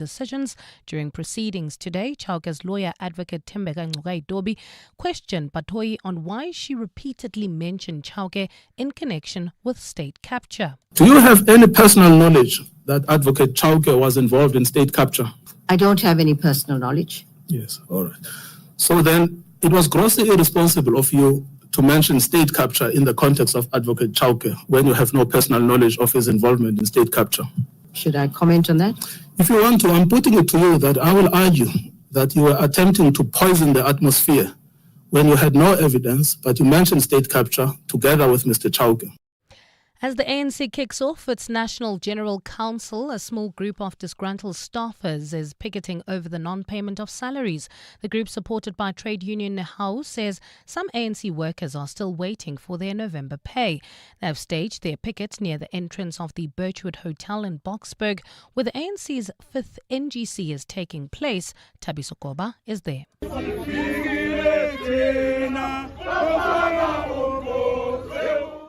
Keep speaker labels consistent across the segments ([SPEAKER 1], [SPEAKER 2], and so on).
[SPEAKER 1] decisions. During proceedings today, Chauke's lawyer advocate Tembeka Ngcukaitobi questioned Batoyi on why she repeatedly mentioned Chauke in connection with state capture.
[SPEAKER 2] Do you have any personal knowledge that Advocate Chauke was involved in state capture?
[SPEAKER 3] I don't have any personal knowledge.
[SPEAKER 2] Yes, all right. So then it was grossly irresponsible of you to mention state capture in the context of Advocate Chauke when you have no personal knowledge of his involvement in state capture.
[SPEAKER 3] Should I comment on that?
[SPEAKER 2] If you want to, I'm putting it to you that I will argue that you were attempting to poison the atmosphere when you had no evidence, but you mentioned state capture together with Mr. Chauke.
[SPEAKER 1] As the ANC kicks off its National General Council, a small group of disgruntled staffers is picketing over the non-payment of salaries. The group, supported by trade union Nehau, says some ANC workers are still waiting for their November pay. They have staged their picket near the entrance of the Birchwood Hotel in Boksburg, where the ANC's 5th NGC is taking place. Thabiso Koba is there.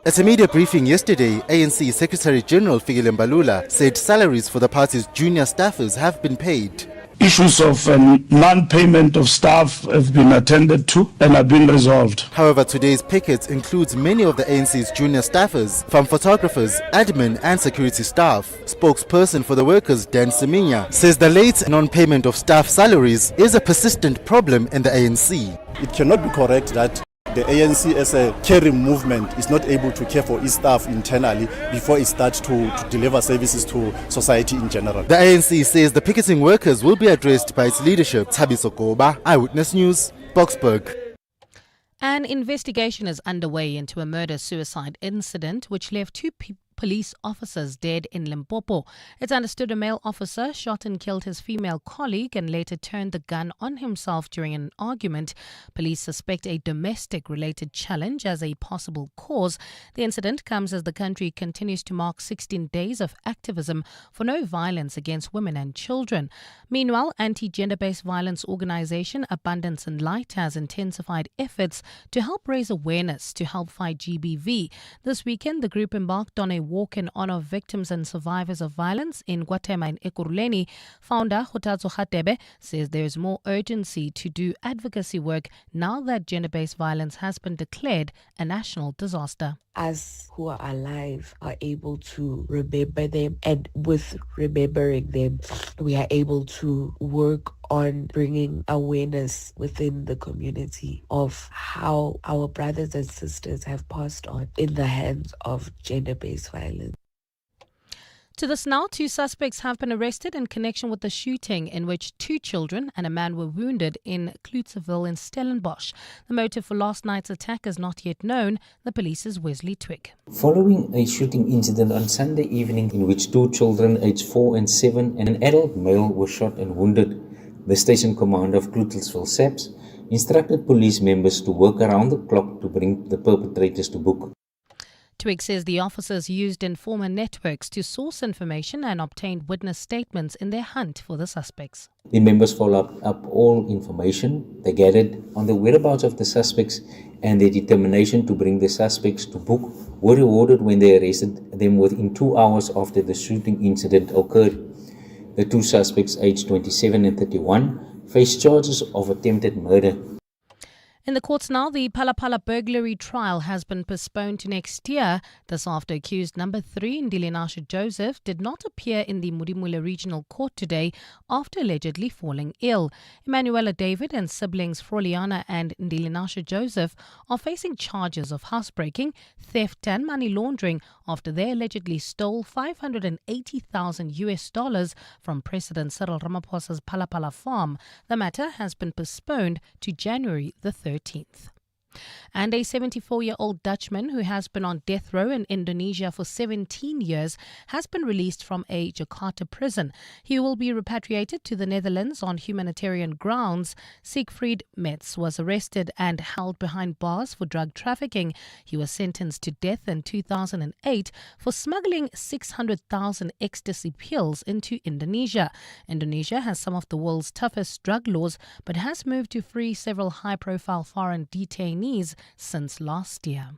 [SPEAKER 4] At a media briefing yesterday, ANC Secretary General Fikile Mbalula said salaries for the party's junior staffers have been paid.
[SPEAKER 5] Issues of non-payment of staff have been attended to and have been resolved.
[SPEAKER 4] However, today's picket includes many of the ANC's junior staffers, from photographers, admin and security staff. Spokesperson for the workers, Dan Seminya, says the late non-payment of staff salaries is a persistent problem in the ANC.
[SPEAKER 6] It cannot be correct that the ANC as a caring movement is not able to care for its staff internally before it starts to deliver services to society in general.
[SPEAKER 4] The ANC says the picketing workers will be addressed by its leadership. Thabiso Koba, Eyewitness News, Boksburg.
[SPEAKER 1] An investigation is underway into a murder-suicide incident which left two police officers dead in Limpopo. It's understood a male officer shot and killed his female colleague and later turned the gun on himself during an argument. Police suspect a domestic-related challenge as a possible cause. The incident comes as the country continues to mark 16 days of activism for no violence against women and children. Meanwhile, anti-gender-based violence organization Abundance and Light has intensified efforts to help raise awareness to help fight GBV. This weekend, the group embarked on a walk in honor of victims and survivors of violence in Guatemala and Ekurhuleni. Founder Hotatso Khatebe says there is more urgency to do advocacy work now that gender-based violence has been declared a national disaster.
[SPEAKER 7] Us who are alive are able to remember them, and with remembering them, we are able to work on bringing awareness within the community of how our brothers and sisters have passed on in the hands of gender-based violence.
[SPEAKER 1] To this now, 2 suspects have been arrested in connection with the shooting in which 2 children and a man were wounded in Klootzeville in Stellenbosch. The motive for last night's attack is not yet known, the police's Wesley Twig.
[SPEAKER 8] Following a shooting incident on Sunday evening in which 2 children aged 4 and 7 and an adult male were shot and wounded, the station commander of Klootzeville SAPS instructed police members to work around the clock to bring the perpetrators to book.
[SPEAKER 1] Twig says the officers used informer networks to source information and obtained witness statements in their hunt for the suspects.
[SPEAKER 8] The members followed up all information they gathered on the whereabouts of the suspects, and their determination to bring the suspects to book were rewarded when they arrested them within 2 hours after the shooting incident occurred. The 2 suspects, aged 27 and 31, face charges of attempted murder.
[SPEAKER 1] In the courts now, the Phala burglary trial has been postponed to next year. This after accused number 3, Ndilinasha Joseph, did not appear in the Mudimula Regional Court today after allegedly falling ill. Emanuela David and siblings Froliana and Ndilinasha Joseph are facing charges of housebreaking, theft and money laundering after they allegedly stole $580,000 from President Cyril Ramaphosa's Phala farm. The matter has been postponed to January the 13th. And a 74-year-old Dutchman who has been on death row in Indonesia for 17 years has been released from a Jakarta prison. He will be repatriated to the Netherlands on humanitarian grounds. Siegfried Metz was arrested and held behind bars for drug trafficking. He was sentenced to death in 2008 for smuggling 600,000 ecstasy pills into Indonesia. Indonesia has some of the world's toughest drug laws, but has moved to free several high-profile foreign detainees since last year.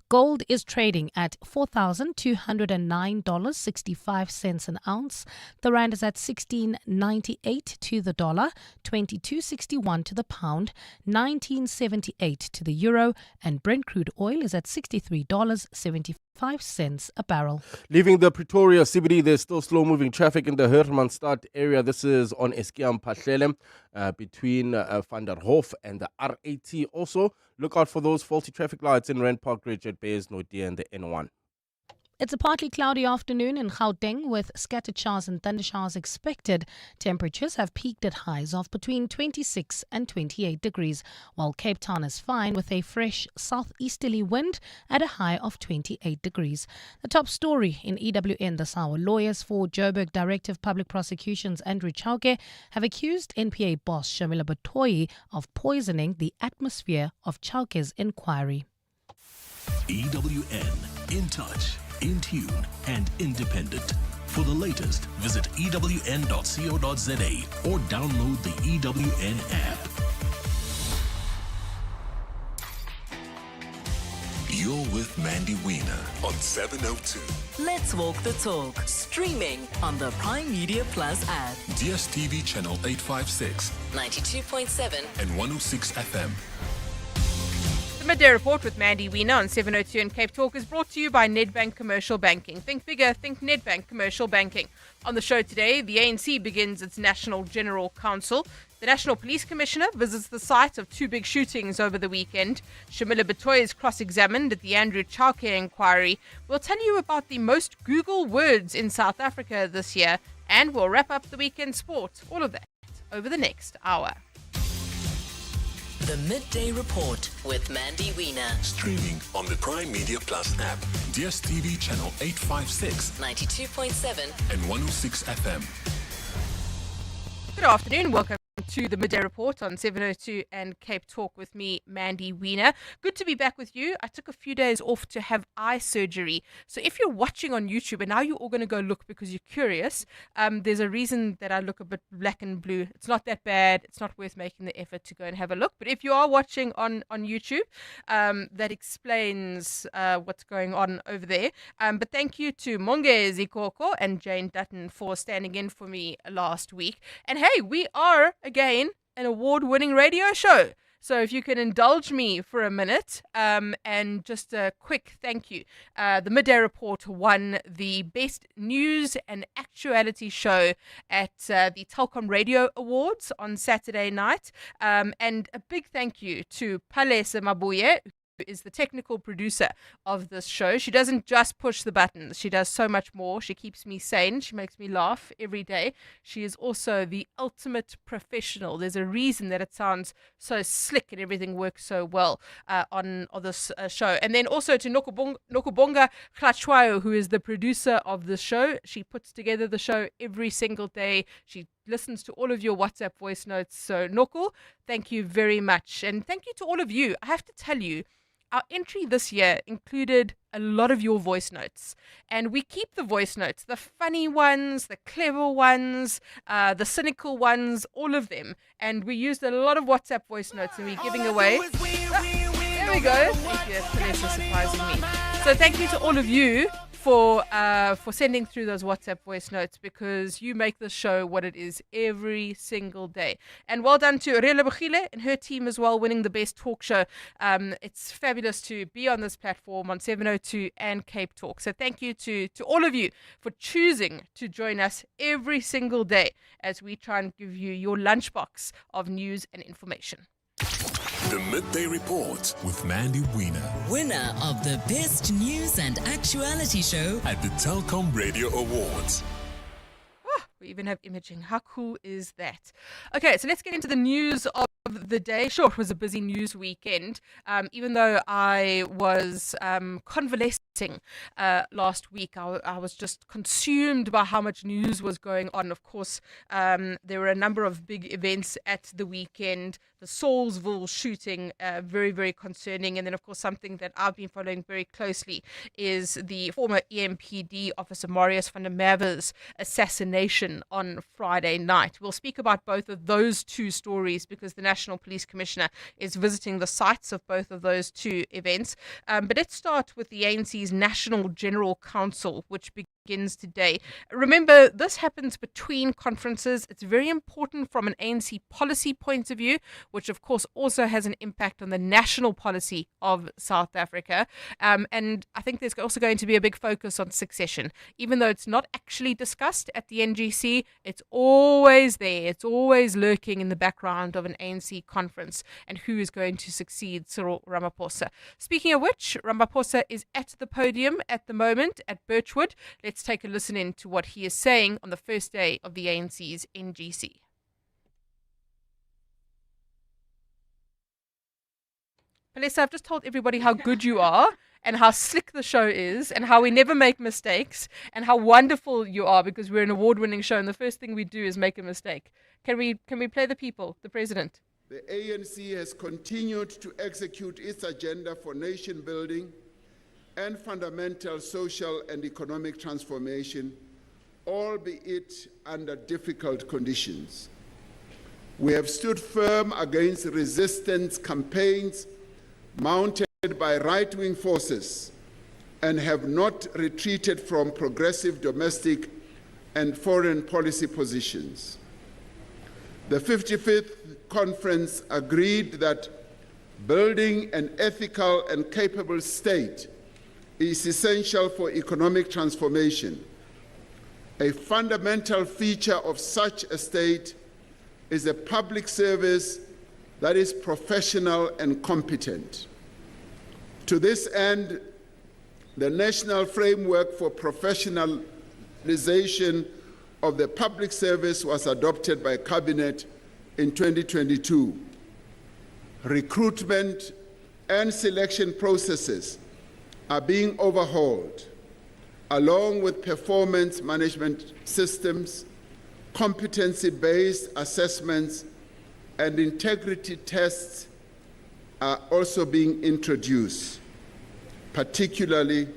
[SPEAKER 1] Gold is trading at $4,209.65 an ounce. The rand is at 16.98 to the dollar, 22.61 to the pound, 19.78 to the euro, and Brent crude oil is at $63.75 a barrel.
[SPEAKER 9] Leaving the Pretoria CBD, there's still slow-moving traffic in the Hermanstad area. This is on Eskiam Pahlele between Van der Hof and the R80. Also, look out for those faulty traffic lights in Rand Park Ridge at Bayes Nordia and the N1.
[SPEAKER 1] It's a partly cloudy afternoon in Gauteng with scattered showers and thundershowers expected. Temperatures have peaked at highs of between 26 and 28 degrees, while Cape Town is fine with a fresh southeasterly wind at a high of 28 degrees. The top story in EWN this hour: lawyers for Joburg Director of Public Prosecutions Andrew Chauke have accused NPA boss Shamila Batoyi of poisoning the atmosphere of Chauke's inquiry.
[SPEAKER 10] EWN, in touch, in tune and independent. For the latest, visit ewn.co.za or download the EWN app. You're with Mandy Wiener on 702.
[SPEAKER 11] Let's walk the talk. Streaming on the Prime Media Plus app.
[SPEAKER 10] DSTV channel 856,
[SPEAKER 11] 92.7
[SPEAKER 10] and 106 FM.
[SPEAKER 12] The Midday Report with Mandy Wiener on 702 and Cape Talk is brought to you by Nedbank Commercial Banking. Think bigger, think Nedbank Commercial Banking. On the show today, the ANC begins its National General Council. The National Police Commissioner visits the site of two big shootings over the weekend. Shamila Batoyi is cross-examined at the Andrew Chauke inquiry. We'll tell you about the most Googled words in South Africa this year, and we'll wrap up the weekend sport. All of that over the next hour.
[SPEAKER 11] The Midday Report with Mandy Wiener.
[SPEAKER 10] Streaming on the Prime Media Plus app, DSTV channel 856,
[SPEAKER 11] 92.7
[SPEAKER 10] and 106 FM.
[SPEAKER 12] Good afternoon. Welcome to the Midday Report on 702 and Cape Talk with me, Mandy Wiener. Good to be back with you. I took a few days off to have eye surgery. So if you're watching on YouTube and now you're all going to go look because you're curious, there's a reason that I look a bit black and blue. It's not that bad. It's not worth making the effort to go and have a look. But if you are watching on YouTube, that explains what's going on over there. But thank you to Monge Zikoko and Jane Dutton for standing in for me last week. And hey, we are again an award-winning radio show. So if you can indulge me for a minute, and just a quick thank you. The Midday Report won the Best News and Actuality Show at the Telkom Radio Awards on Saturday night. And a big thank you to Palesa Mabuye, who is the technical producer of this show. She doesn't just push the buttons. She does so much more. She keeps me sane. She makes me laugh every day. She is also the ultimate professional. There's a reason that it sounds so slick and everything works so well on this show. And then also to Nokubonga Klatshwayo, who is the producer of the show. She puts together the show every single day. She listens to all of your WhatsApp voice notes. So Noko, thank you very much. And thank you to all of you. I have to tell you, our entry this year included a lot of your voice notes, and we keep the voice notes, the funny ones, the clever ones, the cynical ones, all of them. And we used a lot of WhatsApp voice notes, and we're giving away. There we go. Thank you. That's Vanessa surprising me. So thank you to all of you for sending through those WhatsApp voice notes, because you make the show what it is every single day. And well done to Rela Bugile and her team as well, winning the best talk show. It's fabulous to be on this platform on 702 and Cape Talk. So thank you to all of you for choosing to join us every single day as we try and give you your lunchbox of news and information.
[SPEAKER 10] The Midday Report with Mandy Wiener.
[SPEAKER 11] Winner of the Best News and Actuality Show
[SPEAKER 10] at the Telkom Radio Awards.
[SPEAKER 12] We even have imaging. How cool is that? Okay, so let's get into the news of the day. Sure, it was a busy news weekend. Even though I was convalescing last week, I was just consumed by how much news was going on. Of course, there were a number of big events at the weekend. The Salisbury shooting, very, very concerning. And then, of course, something that I've been following very closely is the former EMPD officer Marius van der Merwe's assassination on Friday night. We'll speak about both of those two stories because the National Police Commissioner, is visiting the sites of both of those two events. But let's start with the ANC's National General Council, which begins today. Remember, this happens between conferences. It's very important from an ANC policy point of view, which of course also has an impact on the national policy of South Africa. And I think there's also going to be a big focus on succession. Even though it's not actually discussed at the NGC, it's always there. It's always lurking in the background of an ANC conference, and who is going to succeed Cyril Ramaphosa. Speaking of which, Ramaphosa is at the podium at the moment at Birchwood. Let's take a listen in to what he is saying on the first day of the ANC's NGC. Palesa, I've just told everybody how good you are and how slick the show is and how we never make mistakes and how wonderful you are, because we're an award-winning show and the first thing we do is make a mistake. Can we play the people, the president?
[SPEAKER 13] The ANC has continued to execute its agenda for nation building and fundamental social and economic transformation, albeit under difficult conditions. We have stood firm against resistance campaigns mounted by right-wing forces and have not retreated from progressive domestic and foreign policy positions. The 55th conference agreed that building an ethical and capable state is essential for economic transformation. A fundamental feature of such a state is a public service that is professional and competent. To this end, the National Framework for Professionalization of the Public Service was adopted by Cabinet in 2022. Recruitment and selection processes are being overhauled, along with performance management systems, competency-based assessments, and integrity tests are also being introduced, particularly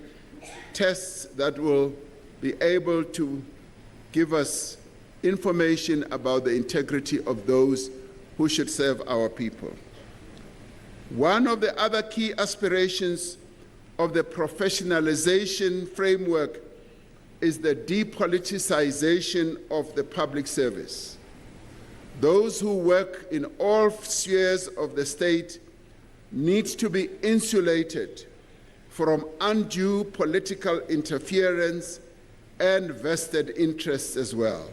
[SPEAKER 13] tests that will be able to give us information about the integrity of those who should serve our people. One of the other key aspirations of the professionalization framework is the depoliticization of the public service. Those who work in all spheres of the state need to be insulated from undue political interference and vested interests as well.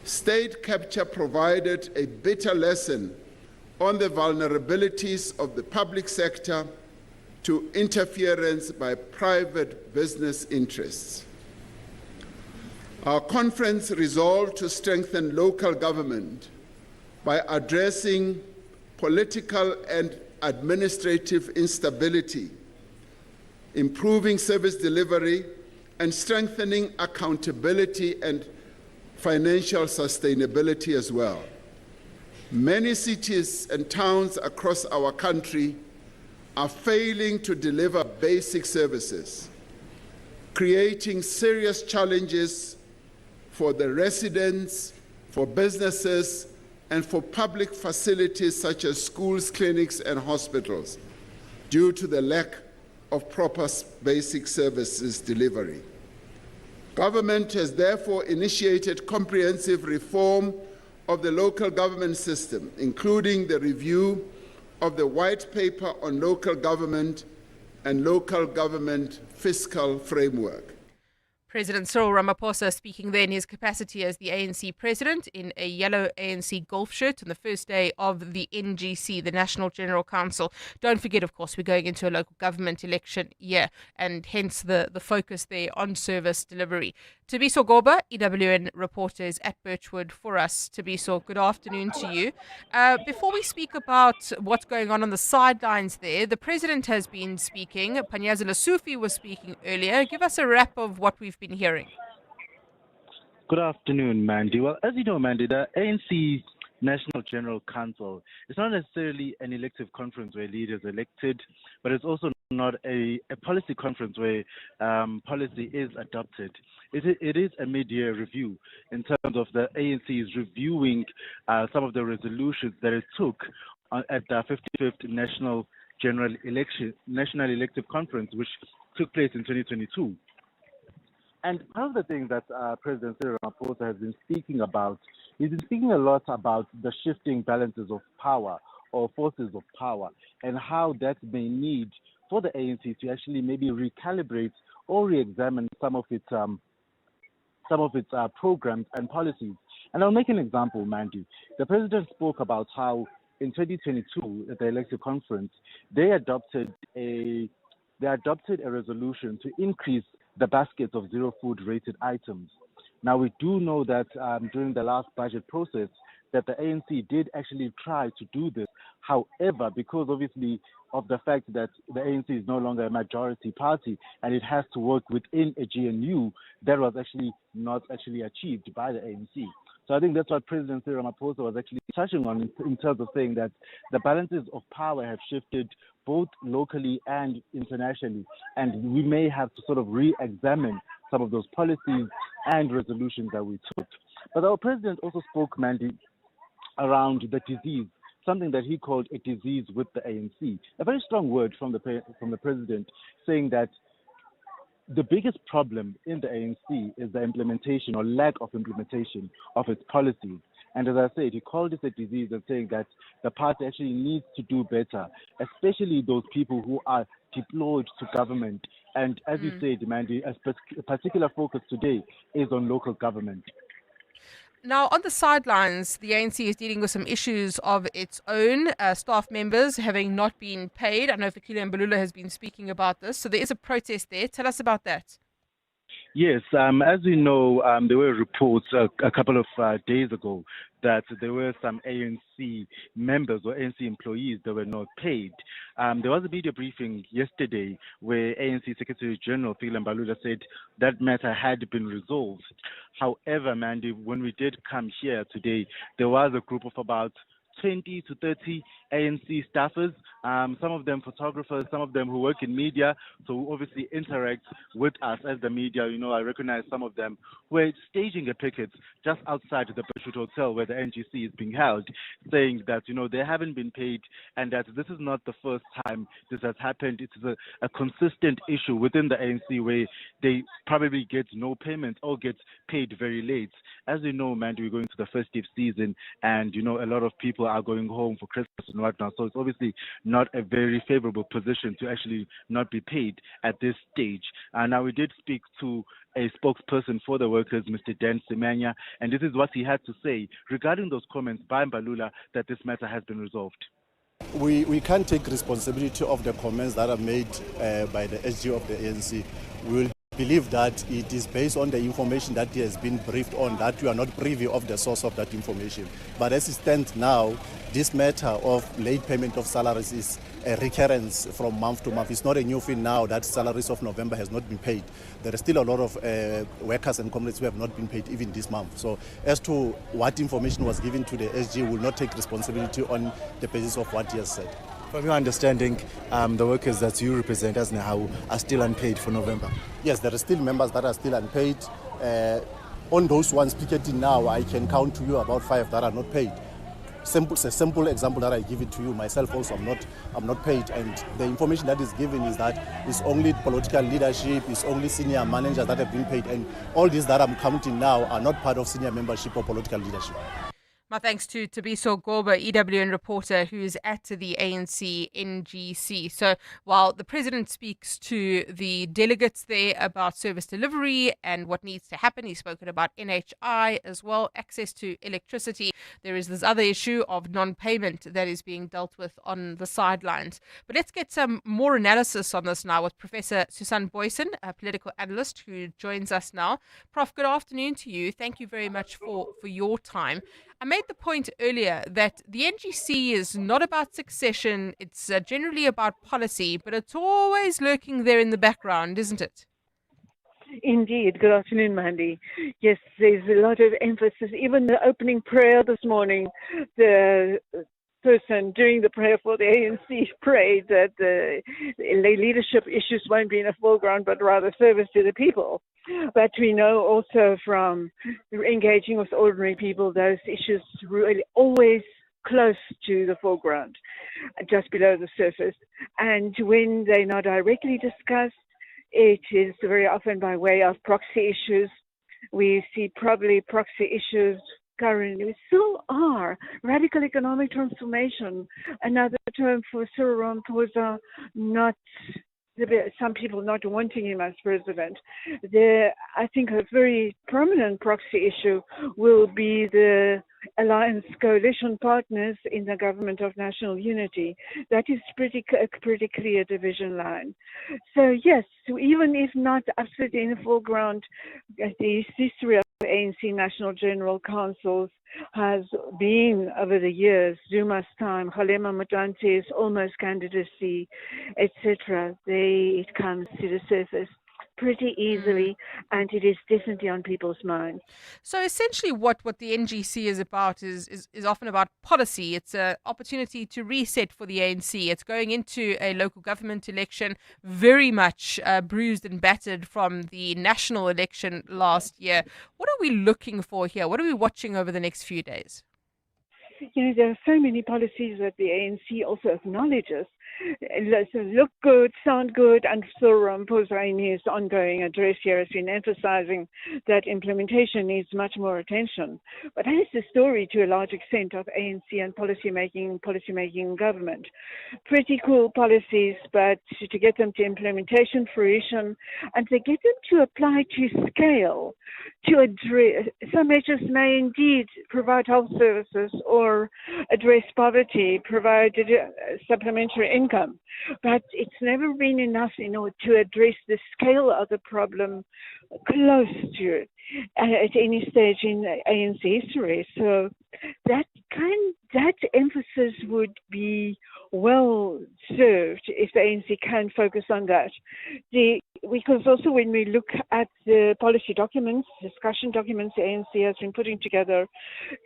[SPEAKER 13] State capture provided a bitter lesson on the vulnerabilities of the public sector to interference by private business interests. Our conference resolved to strengthen local government by addressing political and administrative instability, improving service delivery, and strengthening accountability and financial sustainability as well. Many cities and towns across our country are failing to deliver basic services, creating serious challenges for the residents, for businesses, and for public facilities such as schools, clinics, and hospitals due to the lack of proper basic services delivery. Government has therefore initiated comprehensive reform of the local government system, including the review of the White Paper on Local Government and Local Government Fiscal Framework.
[SPEAKER 12] President Cyril Ramaphosa speaking there in his capacity as the ANC president in a yellow ANC golf shirt on the first day of the NGC, the National General Council. Don't forget, of course, we're going into a local government election year, and hence the focus there on service delivery. Tabiso Goba, EWN reporter, is at Birchwood for us. Tabiso, good afternoon to you. Before we speak about what's going on the sidelines there, the president has been speaking. Panyaza Lesufi was speaking earlier. Give us a wrap of what we've been hearing.
[SPEAKER 14] Good afternoon, Mandy. Well, as you know, Mandy, the ANC
[SPEAKER 4] National General Council. It's not necessarily an elective conference where leaders are elected, but it's also not a policy conference where policy is adopted. It is a mid-year review in terms of the ANC's reviewing some of the resolutions that it took at the 55th National Elective Conference, which took place in 2022. And one of the things that President Cyril Ramaphosa has been speaking about, he's been speaking a lot about the shifting balances of power or forces of power and how that may need for the ANC to actually maybe recalibrate or re-examine some of its programs and policies. And I'll make an example, Mandy. The president spoke about how in 2022 at the elective conference, they adopted a resolution to increase the baskets of zero food rated items. Now, we do know that during the last budget process that the ANC did actually try to do this. However, because obviously of the fact that the ANC is no longer a majority party and it has to work within a GNU, that was actually not actually achieved by the ANC. So I think that's what President Cyril Ramaphosa was actually touching on in terms of saying that the balances of power have shifted both locally and internationally, and we may have to sort of re-examine some of those policies and resolutions that we took. But our president also spoke, Mandy, around the disease, something that he called a disease with the ANC. A very strong word from the president, saying that the biggest problem in the ANC is the implementation or lack of implementation of its policies. And as I said, he called it a disease and saying that the party actually needs to do better, especially those people who are deployed to government. And as you said, Mandy, a particular focus today is on local government.
[SPEAKER 12] Now, on the sidelines, the ANC is dealing with some issues of its own, staff members having not been paid. I know Fikile Mbalula has been speaking about this. So there is a protest there. Tell us about that.
[SPEAKER 4] Yes, as we know, there were reports a couple of days ago that there were some ANC members or ANC employees that were not paid. There was a media briefing yesterday where ANC Secretary General Fikile Mbalula said that matter had been resolved. However, Mandy, when we did come here today, there was a group of about 20 to 30 ANC staffers, some of them photographers, some of them who work in media, so who obviously interact with us as the media. You know, I recognize some of them were staging a picket just outside the Bushwood Hotel where the NGC is being held, saying that, you know, they haven't been paid and that this is not the first time this has happened. It is a consistent issue within the ANC where they probably get no payment or get paid very late. As we know, Mandy, we're going to the festive season and, you know, a lot of people are going home for Christmas and whatnot. So it's obviously not a very favorable position to actually not be paid at this stage. Now, we did speak to a spokesperson for the workers, Mr. Dan Semenya, and this is what he had to say regarding those comments by Mbalula that this matter has been resolved.
[SPEAKER 6] We can't take responsibility of the comments that are made by the SG of the ANC. We will believe that it is based on the information that he has been briefed on, that you are not privy of the source of that information. But as it stands now, this matter of late payment of salaries is a recurrence from month to month. It's not a new thing now that salaries of November has not been paid. There is still a lot of workers and comrades who have not been paid even this month. So as to what information was given to the SG, will not take responsibility on the basis of what he has said.
[SPEAKER 4] From your understanding, the workers that you represent as NEHAWU are still unpaid for November?
[SPEAKER 6] Yes, there are still members that are still unpaid. On those ones picketing now, I can count to you about 5 that are not paid. It's a simple example that I give it to you. Myself also, I'm not paid, and the information that is given is that it's only political leadership, it's only senior managers that have been paid, and all these that I'm counting now are not part of senior membership or political leadership.
[SPEAKER 12] My thanks to Tabiso Goba, EWN reporter, who's at the ANC NGC. So while the president speaks to the delegates there about service delivery and what needs to happen, he's spoken about NHI as well, access to electricity. There is this other issue of non-payment that is being dealt with on the sidelines. But let's get some more analysis on this now with Professor Susan Boyson, a political analyst who joins us now. Prof, good afternoon to you. Thank you very much for your time. I made the point earlier that the NGC is not about succession. It's generally about policy, but it's always lurking there in the background, isn't it?
[SPEAKER 14] Indeed. Good afternoon, Mandy. Yes, there's a lot of emphasis. Even the opening prayer this morning, the person during the prayer for the ANC prayed that the leadership issues won't be in the foreground, but rather service to the people. But we know also from engaging with ordinary people, those issues really always close to the foreground, just below the surface. And when they're not directly discussed, it is very often by way of proxy issues. We see probably proxy issues currently. We still are. Radical economic transformation, another term for Cyril Ramaphosa, not some people not wanting him as president. I think a very prominent proxy issue will be the alliance coalition partners in the government of national unity. That is a pretty clear division line. So yes, so even if not absolutely in the foreground, the history of ANC National General Councils has been over the years, Zuma's time, Kgalema Motante's almost candidacy, etc. It comes to the surface pretty easily, and it is definitely on people's minds.
[SPEAKER 12] So essentially what the NGC is about is often about policy. It's an opportunity to reset for the ANC. It's going into a local government election very much bruised and battered from the national election last year. What are we looking for here? What are we watching over the next few days?
[SPEAKER 14] There are so many policies that the ANC also acknowledges. Look good, sound good, and Cyril Ramaphosa in his ongoing address here has been emphasizing that implementation needs much more attention. But that is the story to a large extent of ANC and policymaking government. Pretty cool policies, but to get them to implementation, fruition, and to get them to apply to scale, to address, some measures may indeed provide health services or address poverty, provide supplementary income, but it's never been enough in order to address the scale of the problem close to it at any stage in ANC history. So that emphasis would be well served if the ANC can focus on that. Because also when we look at the policy documents, discussion documents the ANC has been putting together,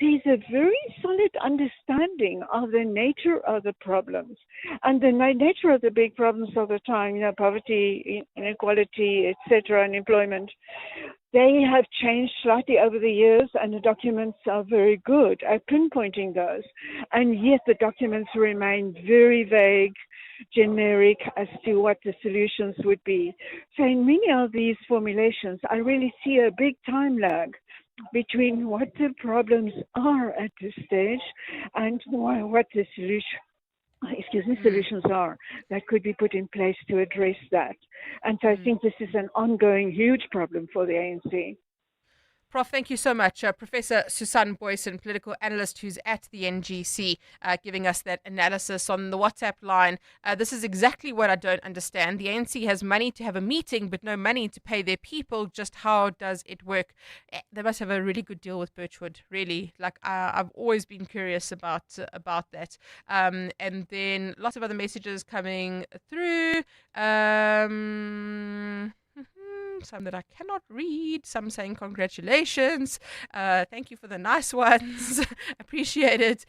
[SPEAKER 14] there's a very solid understanding of the nature of the problems and the nature of the big problems of the time, poverty, inequality, etc., unemployment. They have changed slightly over the years, and the documents are very good at pinpointing those. And yet the documents remain very vague, generic as to what the solutions would be. So in many of these formulations, I really see a big time lag between what the problems are at this stage and what the solutions are that could be put in place to address that. And so I think this is an ongoing huge problem for the ANC.
[SPEAKER 12] Prof, thank you so much. Professor Susan Boyson, political analyst who's at the NGC, giving us that analysis on the WhatsApp line. This is exactly what I don't understand. The ANC has money to have a meeting, but no money to pay their people. Just how does it work? They must have a really good deal with Birchwood, really. I've always been curious about that. And then lots of other messages coming through. Some that I cannot read, some saying congratulations, thank you for the nice ones, appreciate it.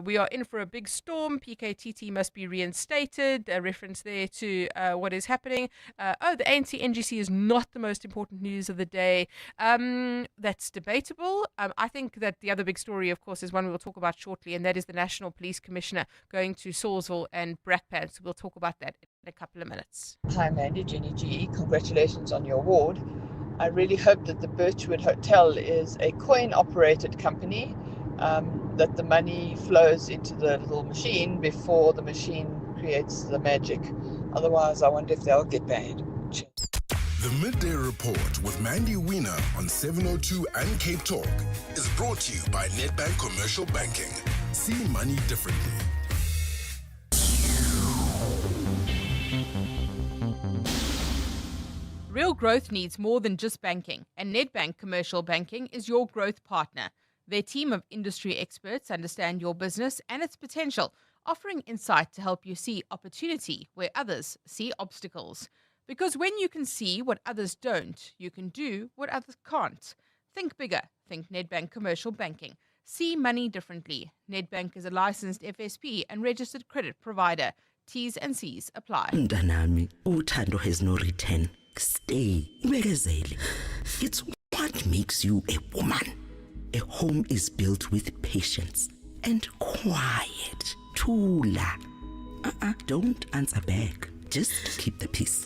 [SPEAKER 12] We are in for a big storm. PKTT must be reinstated. A reference there to what is happening. The ANC NGC is not the most important news of the day. That's debatable. I think that the other big story, of course, is one we will talk about shortly, and that is the National Police Commissioner going to Salisbury and Brakpan. We'll talk about that in a couple of minutes.
[SPEAKER 15] Hi, Mandy, Jenny G. Congratulations on your award. I really hope that the Birchwood Hotel is a coin-operated company, that the money flows into the little machine before the machine creates the magic. Otherwise, I wonder if they'll get banned. Cheers.
[SPEAKER 10] The Midday Report with Mandy Wiener on 702 and Cape Talk is brought to you by Nedbank Commercial Banking. See money differently.
[SPEAKER 12] Real growth needs more than just banking, and Nedbank Commercial Banking is your growth partner. Their team of industry experts understand your business and its potential, offering insight to help you see opportunity where others see obstacles. Because when you can see what others don't, you can do what others can't. Think bigger. Think Nedbank Commercial Banking. See money differently. Nedbank is a licensed FSP and registered credit provider. T's and C's apply.
[SPEAKER 16] Mntanami, uthando has no return. Stay. Ubekezele. It's what makes you a woman. A home is built with patience and quiet. Thula. Don't answer back. Just keep the peace.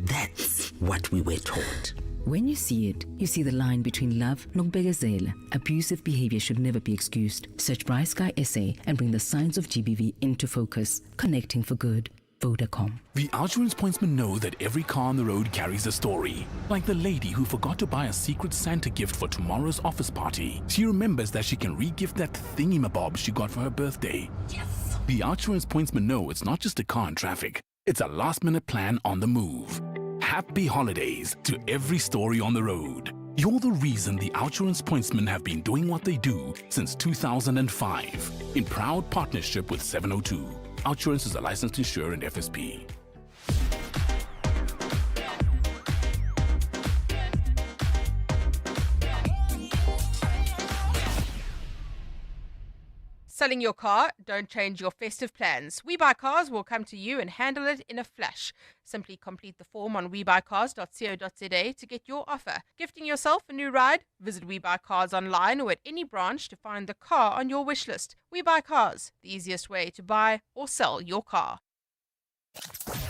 [SPEAKER 16] That's what we were taught.
[SPEAKER 17] When you see it, you see the line between love and nokubegezela. Abusive behavior should never be excused. Search Bright Sky SA and bring the signs of GBV into focus. Connecting for good. Vodacom.
[SPEAKER 10] The Outsurance pointsmen know that every car on the road carries a story. Like the lady who forgot to buy a secret Santa gift for tomorrow's office party. She remembers that she can re-gift that thingy-mabob she got for her birthday. Yes! The Outsurance pointsmen know it's not just a car in traffic. It's a last-minute plan on the move. Happy holidays to every story on the road. You're the reason the Outsurance pointsmen have been doing what they do since 2005. In proud partnership with 702. Outsurance is a licensed insurer and FSP.
[SPEAKER 12] Selling your car? Don't change your festive plans. WeBuyCars will come to you and handle it in a flash. Simply complete the form on webuycars.co.za to get your offer. Gifting yourself a new ride? Visit WeBuyCars online or at any branch to find the car on your wish list. WeBuyCars, the easiest way to buy or sell your car.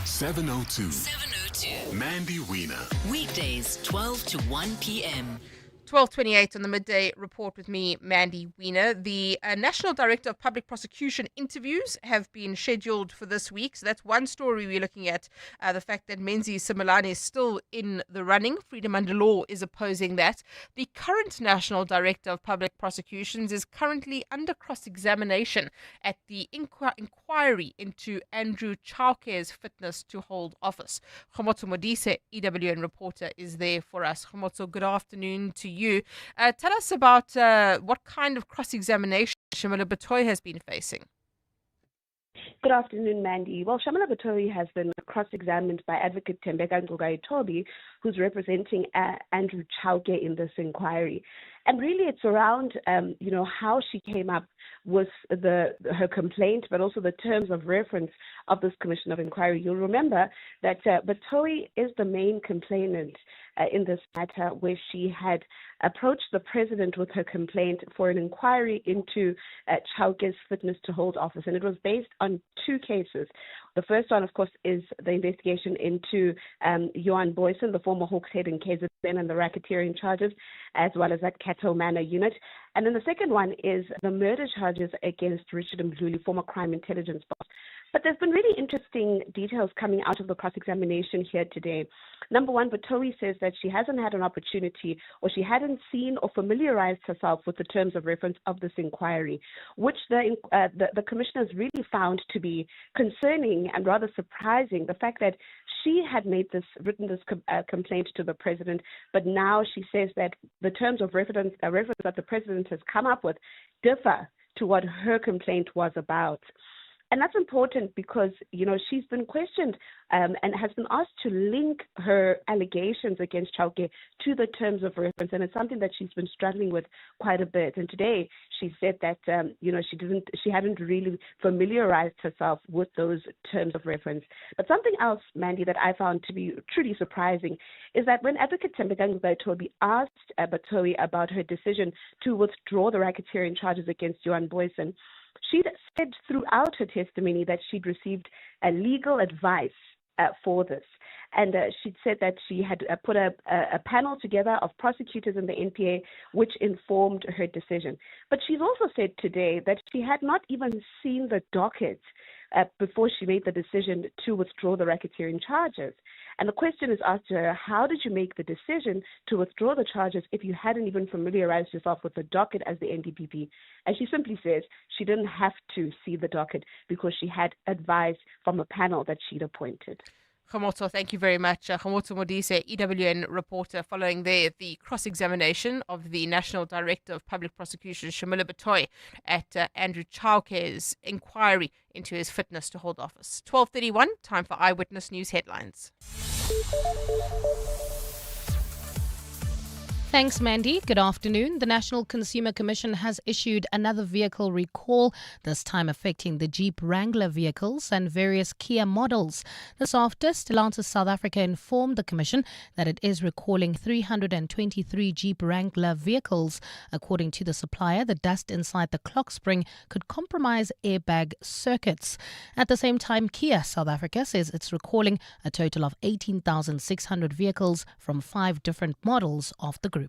[SPEAKER 10] 702.
[SPEAKER 11] 702.
[SPEAKER 10] Mandy Wiener.
[SPEAKER 11] Weekdays, 12 to 1 p.m.
[SPEAKER 12] 12:28 on the Midday Report with me, Mandy Wiener. The National Director of Public Prosecution interviews have been scheduled for this week. So that's one story we're looking at, the fact that Menzi Simelane is still in the running. Freedom Under Law is opposing that. The current National Director of Public Prosecutions is currently under cross-examination at the inquiry into Andrew Chauke's fitness to hold office. Khomotso Modise, EWN reporter, is there for us. Khomotso, good afternoon to you. Tell us about what kind of cross-examination Shamila Batoy has been facing.
[SPEAKER 18] Good afternoon, Mandy. Well, Shamila Batoy has been cross-examined by Advocate Tembeka Ngcukaitobi, who's representing Andrew Chauke in this inquiry. And really, it's around, how she came up with her complaint, but also the terms of reference of this Commission of Inquiry. You'll remember that Batoy is the main complainant in this matter, where she had approached the president with her complaint for an inquiry into Chauke's fitness to hold office. And it was based on two cases. The first one, of course, is the investigation into Johan Boyson, the former Hawks head in KZN, and the racketeering charges, as well as that Cato Manor unit. And then the second one is the murder charges against Richard Mdluli, former crime intelligence boss. But there's been really interesting details coming out of the cross-examination here today. Number one, Batoy says that she hasn't had an opportunity, or she hadn't seen or familiarized herself with the terms of reference of this inquiry, which the commissioners really found to be concerning and rather surprising. The fact that she had written this complaint to the president, but now she says that the terms of reference that the president has come up with differ to what her complaint was about. And that's important because, she's been questioned and has been asked to link her allegations against Chauke to the terms of reference. And it's something that she's been struggling with quite a bit. And today she said that, she hadn't really familiarized herself with those terms of reference. But something else, Mandy, that I found to be truly surprising is that when Advocate Tembeka Ngcukaitobi asked Batoy about her decision to withdraw the racketeering charges against Johan Boyson, she said throughout her testimony that she'd received legal advice for this. And she'd said that she had put a panel together of prosecutors in the NPA, which informed her decision. But she's also said today that she had not even seen the docket before she made the decision to withdraw the racketeering charges. And the question is asked to her, how did you make the decision to withdraw the charges if you hadn't even familiarized yourself with the docket as the NDPP? And she simply says she didn't have to see the docket because she had advice from a panel that she'd appointed.
[SPEAKER 12] Khomotso, thank you very much. Khomotso Modise, EWN reporter, following the cross-examination of the National Director of Public Prosecution, Shamila Batoy, at Andrew Chauke's inquiry into his fitness to hold office. 12:31, time for Eyewitness News headlines.
[SPEAKER 1] Thanks, Mandy. Good afternoon. The National Consumer Commission has issued another vehicle recall, this time affecting the Jeep Wrangler vehicles and various Kia models. This after Stellantis South Africa informed the Commission that it is recalling 323 Jeep Wrangler vehicles. According to the supplier, the dust inside the clock spring could compromise airbag circuits. At the same time, Kia South Africa says it's recalling a total of 18,600 vehicles from 5 different models of the group.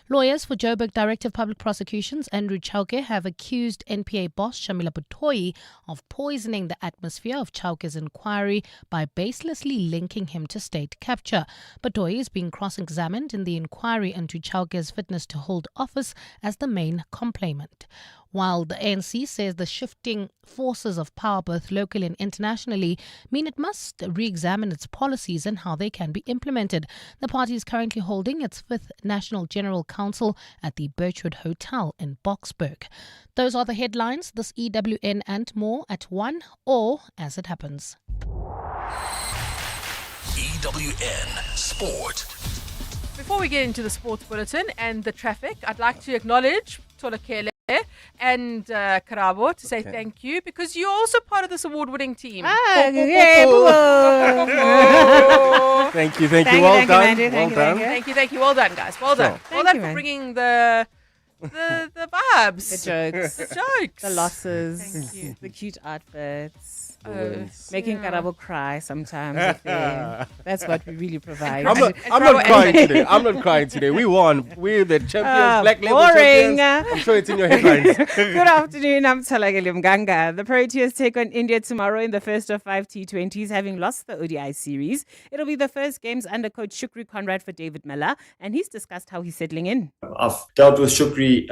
[SPEAKER 1] Lawyers for Joburg Director of Public Prosecutions Andrew Chauke have accused NPA boss Shamila Batoyi of poisoning the atmosphere of Chauke's inquiry by baselessly linking him to state capture. Batoyi is being cross-examined in the inquiry into Chauke's fitness to hold office as the main complainant. While the ANC says the shifting forces of power both locally and internationally mean it must re-examine its policies and how they can be implemented. The party is currently holding its 5th National General Council at the Birchwood Hotel in Boksburg. Those are the headlines. This EWN and more at 1 or as it happens.
[SPEAKER 10] EWN Sport.
[SPEAKER 12] Before we get into the sports bulletin and the traffic, I'd like to acknowledge Tolakele and Karabo to say thank you, because you're also part of this award-winning team.
[SPEAKER 9] Thank you. Well done.
[SPEAKER 12] Thank you. Well done, guys. Well done. Well done for bringing the vibes.
[SPEAKER 19] The jokes.
[SPEAKER 12] The jokes.
[SPEAKER 19] The losses. The cute outfits. Making Karabo cry sometimes. That's what we really provide.
[SPEAKER 9] I'm not crying today. I'm not crying today. We won. We're the champions, black label champions. I'm sure it's in your headlines.
[SPEAKER 19] Good afternoon. I'm Tolageli Mganga. The Proteas take on India tomorrow in the first of 5 T20s, having lost the ODI series. It'll be the first games under coach Shukri Conrad for David Miller, and he's discussed how he's settling in.
[SPEAKER 20] I've dealt with Shukri,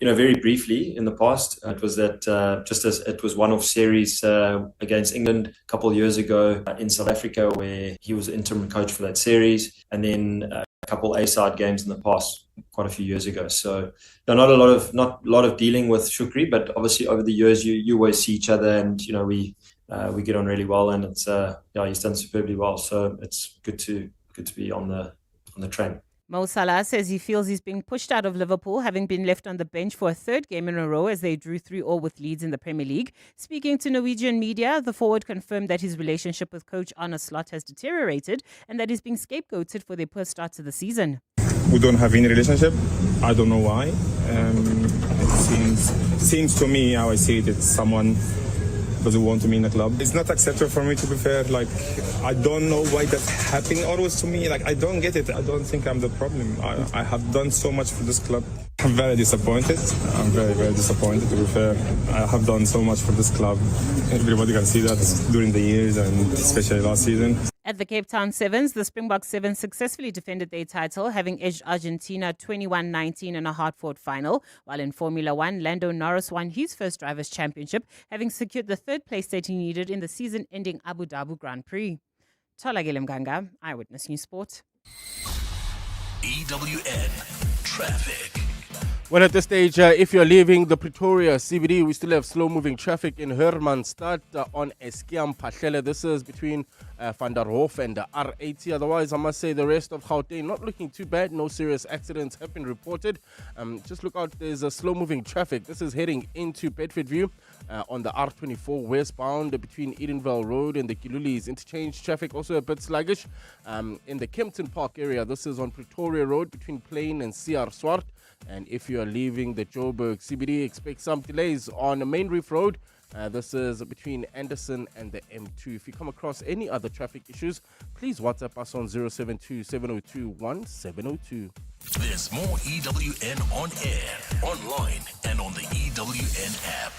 [SPEAKER 20] very briefly in the past. It was that just as it was one-off series against England a couple of years ago in South Africa, where he was the interim coach for that series, and then a couple A-side games in the past, quite a few years ago. So not a lot of dealing with Shukri, but obviously over the years you always see each other, and we get on really well, and it's he's done superbly well. So it's good to be on the train.
[SPEAKER 19] Mo Salah says he feels he's being pushed out of Liverpool, having been left on the bench for a 3rd game in a row as they drew 3-3 with Leeds in the Premier League. Speaking to Norwegian media, the forward confirmed that his relationship with coach Arne Slot has deteriorated and that he's being scapegoated for their poor start to the season.
[SPEAKER 21] We don't have any relationship. I don't know why. It seems to me, how I see it, it's someone doesn't want to be in the club. It's not acceptable for me, to be fair. I don't know why that's happening always to me. I don't get it. I don't think I'm the problem. I have done so much for this club. I'm very disappointed. I'm very, very disappointed, to be fair. I have done so much for this club. Everybody can see that during the years, and especially last season.
[SPEAKER 19] At the Cape Town Sevens, the Springbok Sevens successfully defended their title, having edged Argentina 21-19 in a hard-fought final. While in Formula One, Lando Norris won his first Drivers' Championship, having secured the 3rd place that he needed in the season-ending Abu Dhabi Grand Prix. Tolageli Mganga, Eyewitness News Sport.
[SPEAKER 10] EWN Traffic.
[SPEAKER 9] Well, at this stage, if you're leaving the Pretoria CBD, we still have slow-moving traffic in Hermanstad on Eskiam Pahlele. This is between Van der Hof and the R80. Otherwise, I must say the rest of Gauteng not looking too bad. No serious accidents have been reported. Just look out, there's a slow-moving traffic. This is heading into Bedfordview on the R24 westbound between Edenvale Road and the Kilulis interchange. Traffic also a bit sluggish in the Kempton Park area. This is on Pretoria Road between Plain and CR Swart. And if you are leaving the Joburg CBD, expect some delays on the Main Reef Road. This is between Anderson and the M2. If you come across any other traffic issues, please WhatsApp us on 072-702-1702.
[SPEAKER 10] There's more EWN on air, online, and on the EWN app.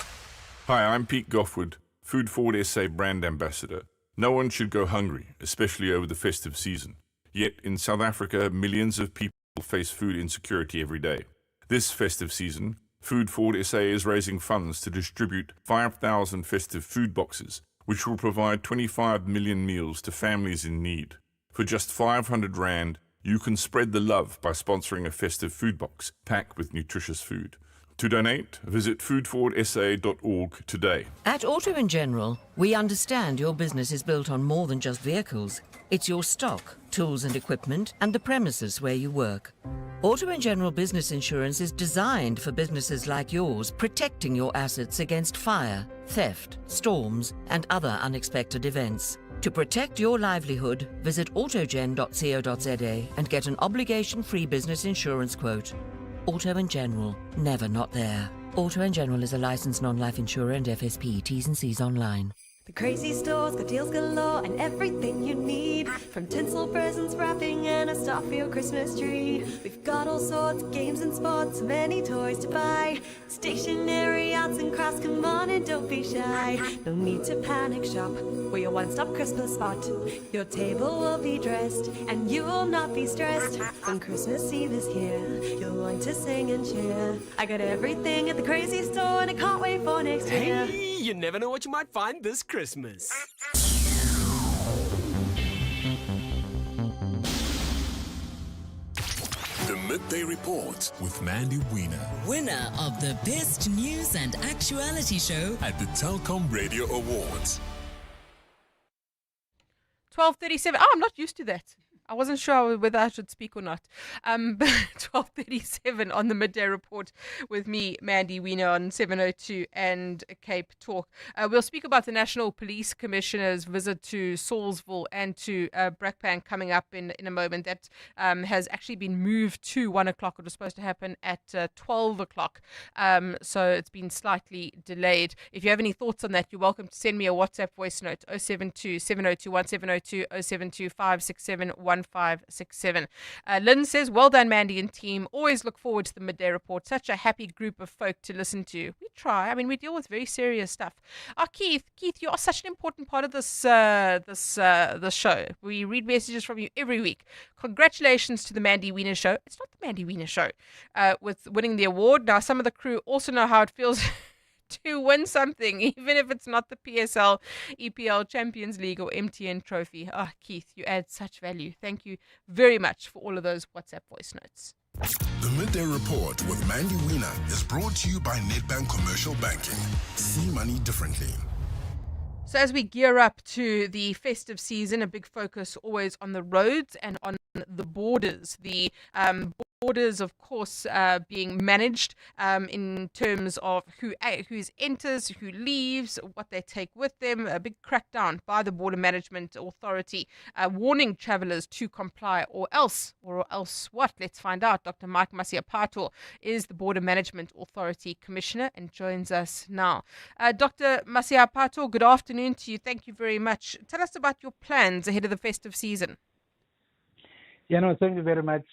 [SPEAKER 22] Hi, I'm Pete Goffwood, Food Forward SA brand ambassador. No one should go hungry, especially over the festive season. Yet in South Africa, millions of people face food insecurity every day. This festive season, Food Forward SA is raising funds to distribute 5,000 festive food boxes, which will provide 25 million meals to families in need. For just 500 Rand, you can spread the love by sponsoring a festive food box packed with nutritious food. To donate, visit foodforwardsa.org today.
[SPEAKER 23] At Auto & General, we understand your business is built on more than just vehicles.
[SPEAKER 2] It's your stock, tools and equipment, and the premises where you work. Auto & General Business Insurance is designed for businesses like yours, protecting your assets against fire, theft, storms, and other unexpected events. To protect your livelihood, visit autogen.co.za and get an obligation-free business insurance quote. Auto & General, never not there. Auto & General is a licensed non-life insurer and FSP. T's and C's online.
[SPEAKER 3] The crazy store's got deals galore and everything you need. From tinsel presents, wrapping, and a star for your Christmas tree. We've got all sorts of games and sports, many toys to buy. Stationery, arts and crafts, come on and don't be shy. No need to panic shop, we're your one-stop Christmas spot. Your table will be dressed and you will not be stressed. When Christmas Eve is here, you'll want to sing and cheer. I got everything at the crazy store and I can't wait for next year.
[SPEAKER 23] Hey, you never know what you might find this Christmas.
[SPEAKER 10] The Midday Report with Mandy Wiener.
[SPEAKER 11] Winner of the Best News and Actuality Show
[SPEAKER 10] at the Telkom Radio Awards.
[SPEAKER 12] 12:37. Oh, I'm not used to that. I wasn't sure whether I should speak or not. But 12:37 on the Midday Report with me, Mandy Wiener, on 702 and Cape Talk. We'll speak about the National Police Commissioner's visit to Salisbury and to Brakpan coming up in a moment. That has actually been moved to 1 o'clock. It was supposed to happen at 12 o'clock. So it's been slightly delayed. If you have any thoughts on that, you're welcome to send me a WhatsApp voice note, 072 702 1702 072 567 1567. Lynn says, well done, Mandy and team. Always look forward to the Midday Report. Such a happy group of folk to listen to. We try. I mean, we deal with very serious stuff. Keith, you are such an important part of this show. We read messages from you every week. Congratulations to the Mandy Wiener Show. It's not the Mandy Wiener Show with winning the award. Now, some of the crew also know how it feels to win something, even if it's not the PSL, EPL, Champions League, or MTN trophy. Keith, you add such value. Thank you very much for all of those WhatsApp voice notes.
[SPEAKER 10] The Midday Report with Mandy Wiener is brought to you by Nedbank Commercial Banking. See money differently.
[SPEAKER 12] So as we gear up to the festive season, a big focus always on the roads and on the borders. The borders, of course, being managed in terms of who enters, who leaves, what they take with them. A big crackdown by the Border Management Authority, warning travellers to comply or else what? Let's find out. Dr. Mike Masiapato is the Border Management Authority Commissioner and joins us now. Dr. Masiapato, good afternoon to you. Thank you very much. Tell us about your plans ahead of the festive season.
[SPEAKER 24] Thank you very much,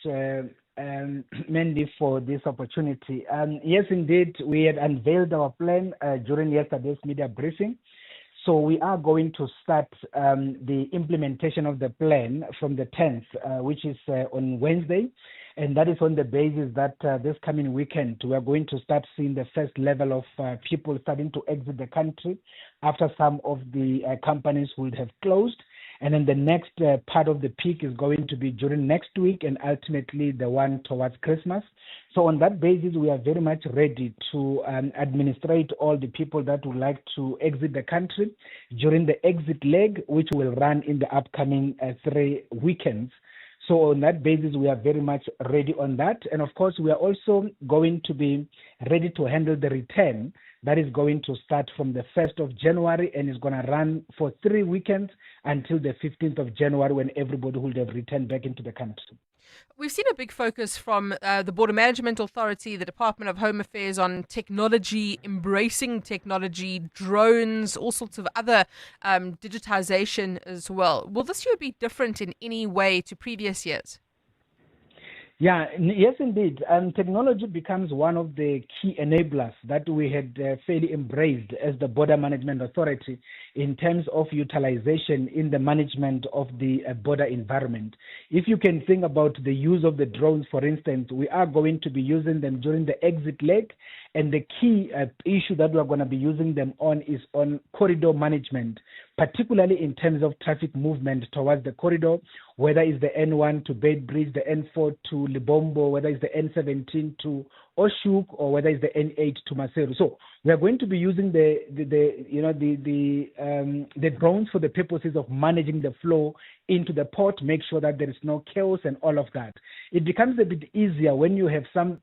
[SPEAKER 24] Mandy, for this opportunity. Yes, indeed, we had unveiled our plan during yesterday's media briefing. So we are going to start the implementation of the plan from the 10th, which is on Wednesday. And that is on the basis that this coming weekend, we are going to start seeing the first level of people starting to exit the country after some of the companies would have closed. And then the next part of the peak is going to be during next week and ultimately the one towards Christmas. So on that basis, we are very much ready to administrate all the people that would like to exit the country during the exit leg, which will run in the upcoming 3 weekends. So on that basis, we are very much ready on that. And of course, we are also going to be ready to handle the return. That is going to start from the 1st of January and is going to run for 3 weekends until the 15th of January when everybody will have returned back into the country.
[SPEAKER 12] We've seen a big focus from the Border Management Authority, the Department of Home Affairs on technology, embracing technology, drones, all sorts of other digitization as well. Will this year be different in any way to previous years?
[SPEAKER 24] Yes, indeed. Technology becomes one of the key enablers that we had fairly embraced as the Border Management Authority in terms of utilization in the management of the border environment. If you can think about the use of the drones, for instance, we are going to be using them during the exit leg. And the key issue that we're going to be using them on is on corridor management, particularly in terms of traffic movement towards the corridor, whether it's the N1 to Beitbridge, the N4 to Libombo, whether it's the N17 to Oshuk or whether it's the N8 to Maseru. So we are going to be using the drones for the purposes of managing the flow into the port, make sure that there is no chaos and all of that. It becomes a bit easier when you have some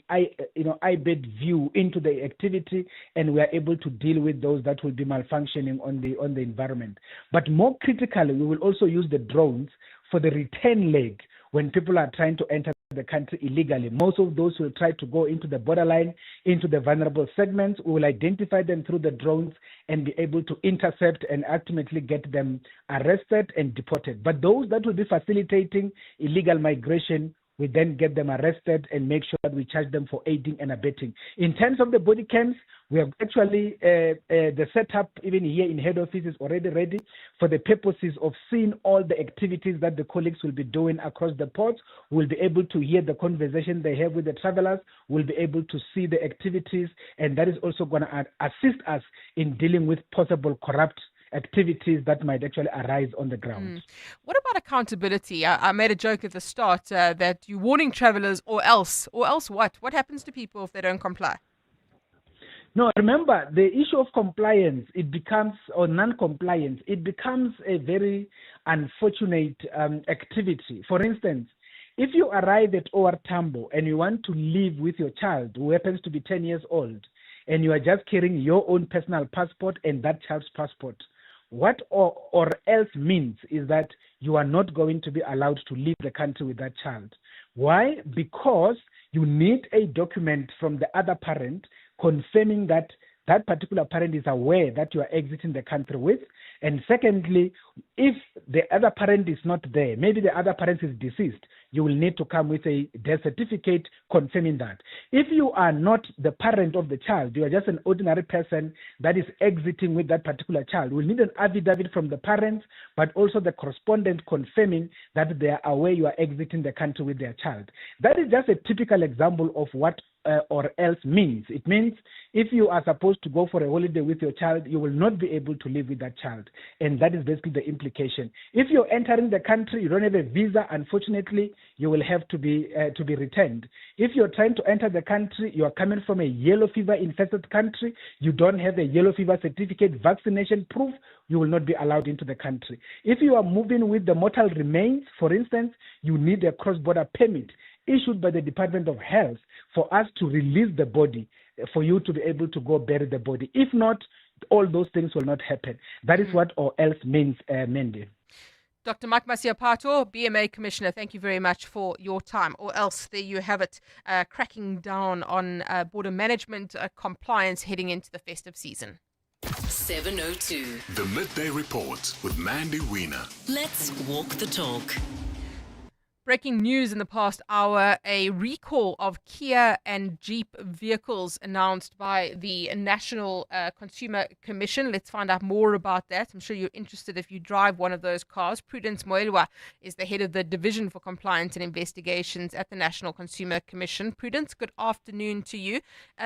[SPEAKER 24] eye-bed view into the activity, and we are able to deal with those that will be malfunctioning on the environment. But more critically, we will also use the drones for the return leg when people are trying to enter the country illegally. Most of those will try to go into the borderline, into the vulnerable segments. We will identify them through the drones and be able to intercept and ultimately get them arrested and deported. But those that will be facilitating illegal migration, we then get them arrested and make sure that we charge them for aiding and abetting. In terms of the body cams, we have actually, the setup even here in head office is already ready for the purposes of seeing all the activities that the colleagues will be doing across the ports. We'll be able to hear the conversation they have with the travelers. We'll be able to see the activities, and that is also going to assist us in dealing with possible corrupt activities that might actually arise on the ground.
[SPEAKER 12] What about accountability? I made a joke at the start that you're warning travelers or else what? What happens to people if they don't comply?
[SPEAKER 24] No, remember, the issue of compliance, or non-compliance, it becomes a very unfortunate activity. For instance, if you arrive at OR Tambo and you want to leave with your child who happens to be 10 years old, and you are just carrying your own personal passport and that child's passport, what or else means is that you are not going to be allowed to leave the country with that child. Why? Because you need a document from the other parent confirming that that particular parent is aware that you are exiting the country with. And secondly, if the other parent is not there, maybe the other parent is deceased, you will need to come with a death certificate confirming that. If you are not the parent of the child, you are just an ordinary person that is exiting with that particular child, we'll need an affidavit from the parents, but also the correspondent confirming that they are aware you are exiting the country with their child. That is just a typical example of what or else means. It means if you are supposed to go for a holiday with your child, you will not be able to live with that child. And that is basically the implication. If you're entering the country, you don't have a visa, unfortunately, you will have to be returned. If you're trying to enter the country, you are coming from a yellow fever infested country, you don't have a yellow fever certificate, vaccination proof, you will not be allowed into the country. If you are moving with the mortal remains, for instance, you need a cross-border permit issued by the Department of Health for us to release the body, for you to be able to go bury the body. If not, all those things will not happen. That is what or else means, Mandy.
[SPEAKER 12] Dr. Mike Masiapato, BMA Commissioner, thank you very much for your time. Or else, there you have it, cracking down on border management compliance heading into the festive season.
[SPEAKER 11] 7:02.
[SPEAKER 10] The Midday Report with Mandy Wiener.
[SPEAKER 11] Let's walk the talk.
[SPEAKER 12] Breaking news in the past hour, a recall of Kia and Jeep vehicles announced by the National Consumer Commission. Let's find out more about that. I'm sure you're interested if you drive one of those cars. Prudence Moelwa is the head of the Division for Compliance and Investigations at the National Consumer Commission. Prudence, good afternoon to you.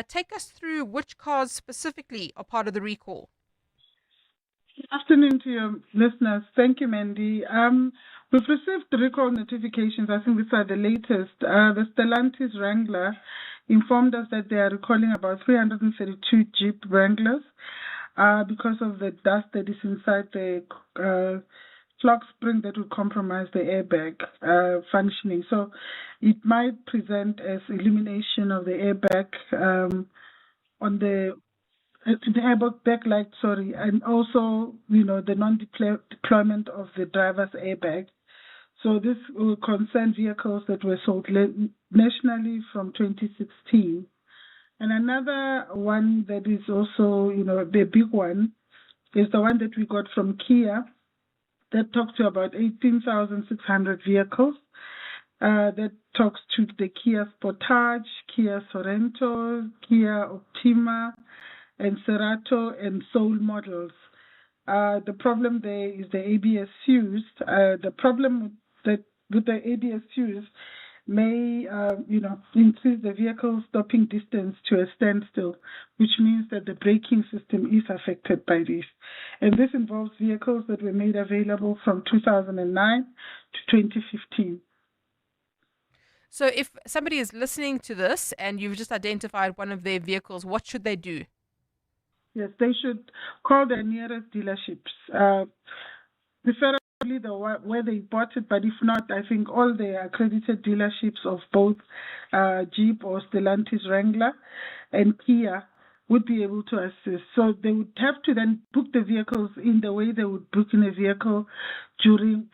[SPEAKER 12] Take us through which cars specifically are part of the recall.
[SPEAKER 5] Good afternoon to your listeners. Thank you, Mandy. We've received the recall notifications. I think these are the latest. The Stellantis Wrangler informed us that they are recalling about 332 Jeep Wranglers because of the dust that is inside the clock spring that will compromise the airbag functioning. So it might present as elimination of the airbag on the airbag backlight, and also, the non-deployment of the driver's airbag. So this will concern vehicles that were sold nationally from 2016. And another one that is also, the big one, is the one that we got from Kia that talks to about 18,600 vehicles. That talks to the Kia Sportage, Kia Sorento, Kia Optima, and Cerato and Soul models. The problem there is the ABS fuse. The problem with the ABS fuse may, increase the vehicle stopping distance to a standstill, which means that the braking system is affected by this. And this involves vehicles that were made available from 2009 to 2015.
[SPEAKER 12] So if somebody is listening to this and you've just identified one of their vehicles, what should they do?
[SPEAKER 5] Yes, they should call their nearest dealerships. Preferably where they bought it, but if not, I think all the accredited dealerships of both Jeep or Stellantis Wrangler and Kia would be able to assist. So they would have to then book the vehicles in the way they would book in a vehicle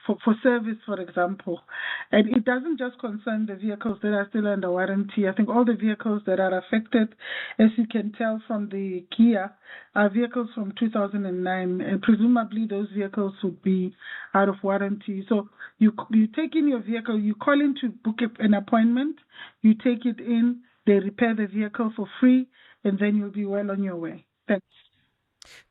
[SPEAKER 5] for service, for example. And it doesn't just concern the vehicles that are still under warranty. I think all the vehicles that are affected, as you can tell from the Kia, are vehicles from 2009, and presumably those vehicles would be out of warranty. So you take in your vehicle, you call in to book an appointment, you take it in, they repair the vehicle for free, and then you'll be well on your way. Thanks.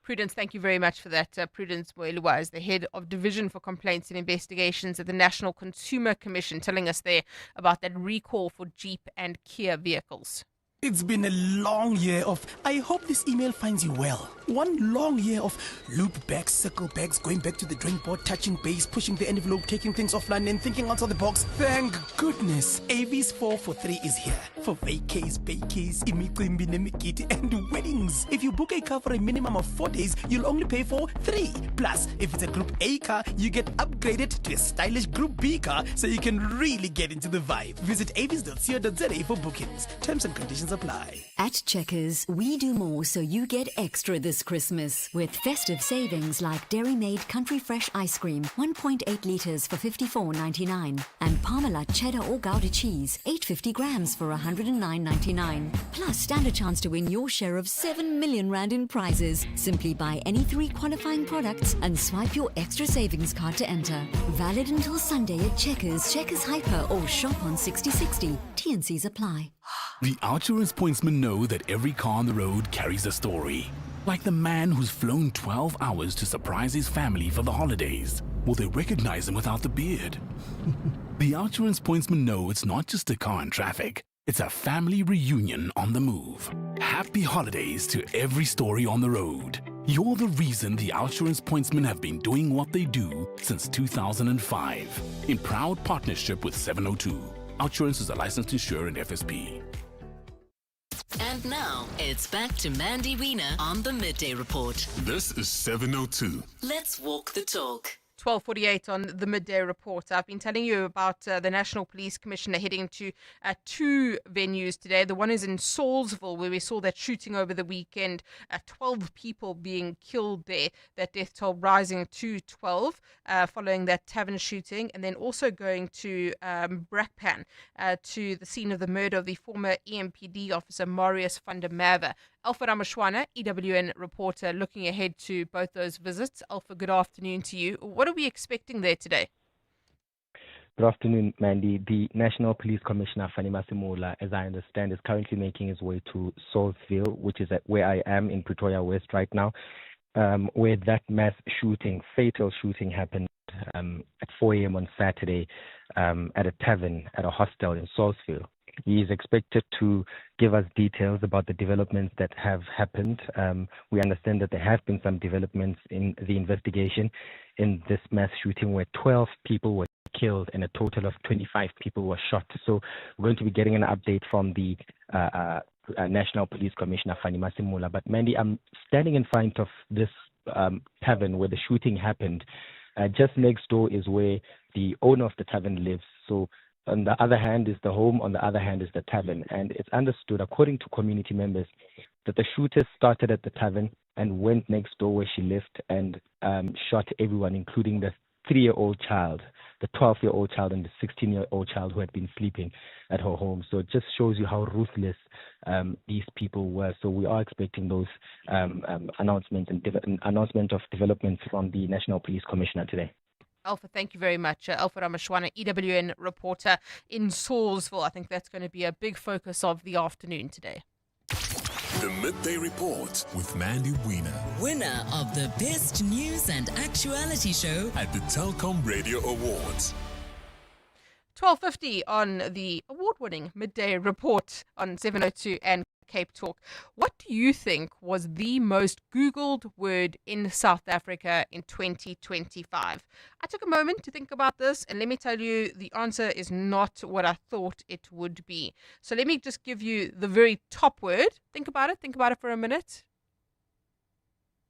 [SPEAKER 12] Prudence, thank you very much for that. Prudence Moeluwa is the head of Division for Complaints and Investigations at the National Consumer Commission, telling us there about that recall for Jeep and Kia vehicles.
[SPEAKER 4] It's been a long year of, I hope this email finds you well. One long year of loop backs, circle backs, going back to the drawing board, touching base, pushing the envelope, taking things offline and thinking outside the box. Thank goodness AV's 4 for 3 is here. For vacays, bakeys, imicimbi, nemikiti and weddings. If you book a car for a minimum of 4 days, you'll only pay for 3. Plus, if it's a Group A car, you get upgraded to a stylish Group B car so you can really get into the vibe. Visit avis.co.za for bookings. Terms and conditions apply.
[SPEAKER 7] At Checkers, we do more so you get extra this Christmas with festive savings like Dairy Made Country Fresh ice cream, 1.8 litres for $54.99, and Parmalat cheddar or Gouda cheese, 850 grams for $109.99. Plus, stand a chance to win your share of 7 million rand in prizes. Simply buy any 3 qualifying products and swipe your extra savings card to enter. Valid until Sunday at Checkers, Checkers Hyper, or shop on 6060. T&Cs apply.
[SPEAKER 10] The Outsurance pointsmen know that every car on the road carries a story. Like the man who's flown 12 hours to surprise his family for the holidays. Will they recognize him without the beard? The Outsurance pointsmen know it's not just a car in traffic. It's a family reunion on the move. Happy holidays to every story on the road. You're the reason the Outsurance pointsmen have been doing what they do since 2005. In proud partnership with 702. Outsurance is a licensed insurer and FSP.
[SPEAKER 11] And now, it's back to Mandy Wiener on the Midday Report.
[SPEAKER 8] This is 702.
[SPEAKER 11] Let's walk the talk.
[SPEAKER 12] 12:48 on the Midday Report. I've been telling you about the National Police Commissioner heading to 2 venues today. The one is in Salisbury, where we saw that shooting over the weekend, 12 people being killed there, that death toll rising to 12 following that tavern shooting, and then also going to Brakpan to the scene of the murder of the former EMPD officer Marius van der Merwe. Alpha Ramashwana, EWN reporter, looking ahead to both those visits. Alpha, good afternoon to you. What are we expecting there today?
[SPEAKER 13] Good afternoon, Mandy. The National Police Commissioner, Fanny Masemola, as I understand, is currently making his way to Salisbury, which is where I am in Pretoria West right now, where that fatal shooting happened at 4 a.m. on Saturday at a tavern, at a hostel in Salisbury. He is expected to give us details about the developments that have happened. We understand that there have been some developments in the investigation in this mass shooting where 12 people were killed and a total of 25 people were shot. So we're going to be getting an update from the National Police Commissioner, Fanny Masemola. But Mandy, I'm standing in front of this tavern where the shooting happened. Just next door is where the owner of the tavern lives. So on the other hand is the home, on the other hand is the tavern. And it's understood, according to community members, that the shooters started at the tavern and went next door where she lived and shot everyone, including the 3-year-old child, the 12-year-old child, and the 16-year-old child who had been sleeping at her home. So it just shows you how ruthless these people were. So we are expecting those announcements and announcement of developments from the National Police Commissioner today.
[SPEAKER 12] Alpha, thank you very much. Alpha Ramashwana, EWN reporter in Salisbury. I think that's going to be a big focus of the afternoon today.
[SPEAKER 8] The Midday Report with Mandy Wiener.
[SPEAKER 11] Winner of the Best News and Actuality Show
[SPEAKER 8] at the Telkom Radio Awards.
[SPEAKER 12] 12:50 on the award-winning Midday Report on 702 and Cape Talk. What do you think was the most Googled word in South Africa in 2025? I took a moment to think about this, and let me tell you, the answer is not what I thought it would be. So let me just give you the very top word. Think about it for a minute.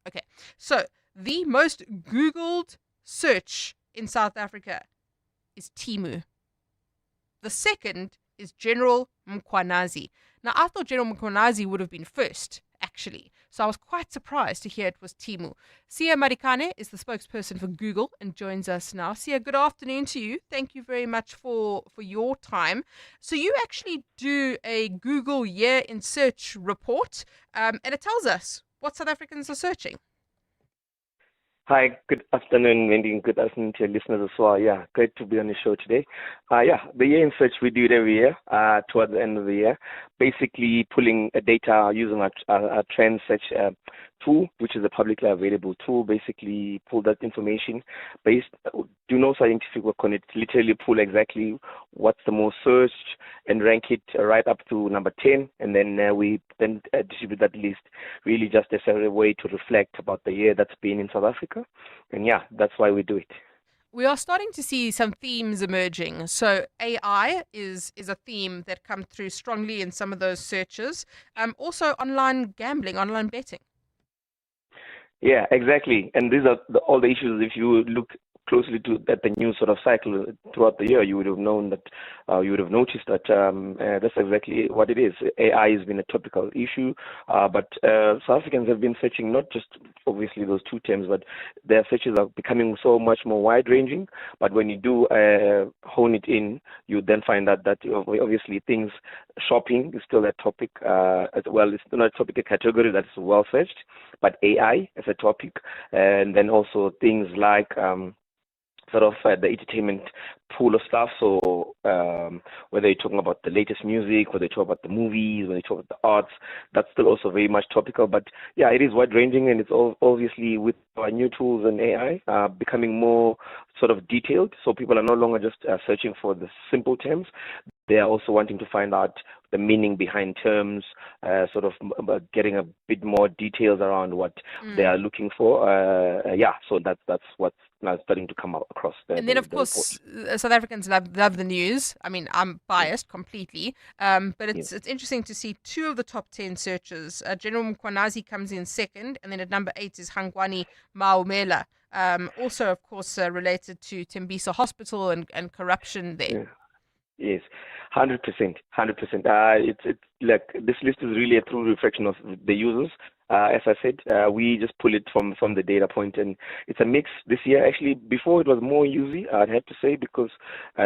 [SPEAKER 12] Okay, so the most Googled search in South Africa is Timu. The second is General Mkhwanazi. Now, I thought General Mkhwanazi would have been first, actually. So I was quite surprised to hear it was Timu. Sia Marikane is the spokesperson for Google and joins us now. Sia, good afternoon to you. Thank you very much for your time. So you actually do a Google Year in Search report, and it tells us what South Africans are searching.
[SPEAKER 6] Hi, good afternoon, Mandy, and good afternoon to your listeners as well. Yeah, great to be on the show today. The year in search, we do it every year towards the end of the year, basically pulling data using a trend search tool, which is a publicly available tool. Basically pull that information do no scientific work on it, literally pull exactly what's the most searched and rank it right up to number 10, and then we distribute that list really just as a way to reflect about the year that's been in South Africa. And yeah, that's why we do it.
[SPEAKER 12] We are starting to see some themes emerging. So AI is a theme that comes through strongly in some of those searches. Also online gambling, online betting.
[SPEAKER 6] Yeah, exactly. And these are all the issues. If you look closely at the news sort of cycle throughout the year, you would have known that, you would have noticed that that's exactly what it is. AI has been a topical issue, but South Africans have been searching not just obviously those two terms, but their searches are becoming so much more wide-ranging. But when you do hone it in, you then find out that obviously shopping is still a topic as well. It's not a topic, a category that's well searched, but AI as a topic, and then also things like the entertainment pool of stuff. So whether you're talking about the latest music, whether you're talking about the movies, whether you're talking about the arts, that's still also very much topical. But yeah, it is wide ranging, and it's obviously with our new tools and AI becoming more sort of detailed. So people are no longer just searching for the simple terms. They are also wanting to find out the meaning behind terms, getting a bit more details around what they are looking for. So that's what's now starting to come out across.
[SPEAKER 12] And then, of course, South Africans love the news. I mean, I'm biased completely, but it's interesting to see two of the top 10 searches. General Mkhwanazi comes in second, and then at number 8 is Hangwani Maumela. Also, of course, related to Tembisa Hospital and corruption there.
[SPEAKER 6] Yeah. Yes, 100%. It's like this list is really a true reflection of the users. As I said, we just pull it from the data point, and it's a mix this year. Actually, before it was more user, I'd have to say, because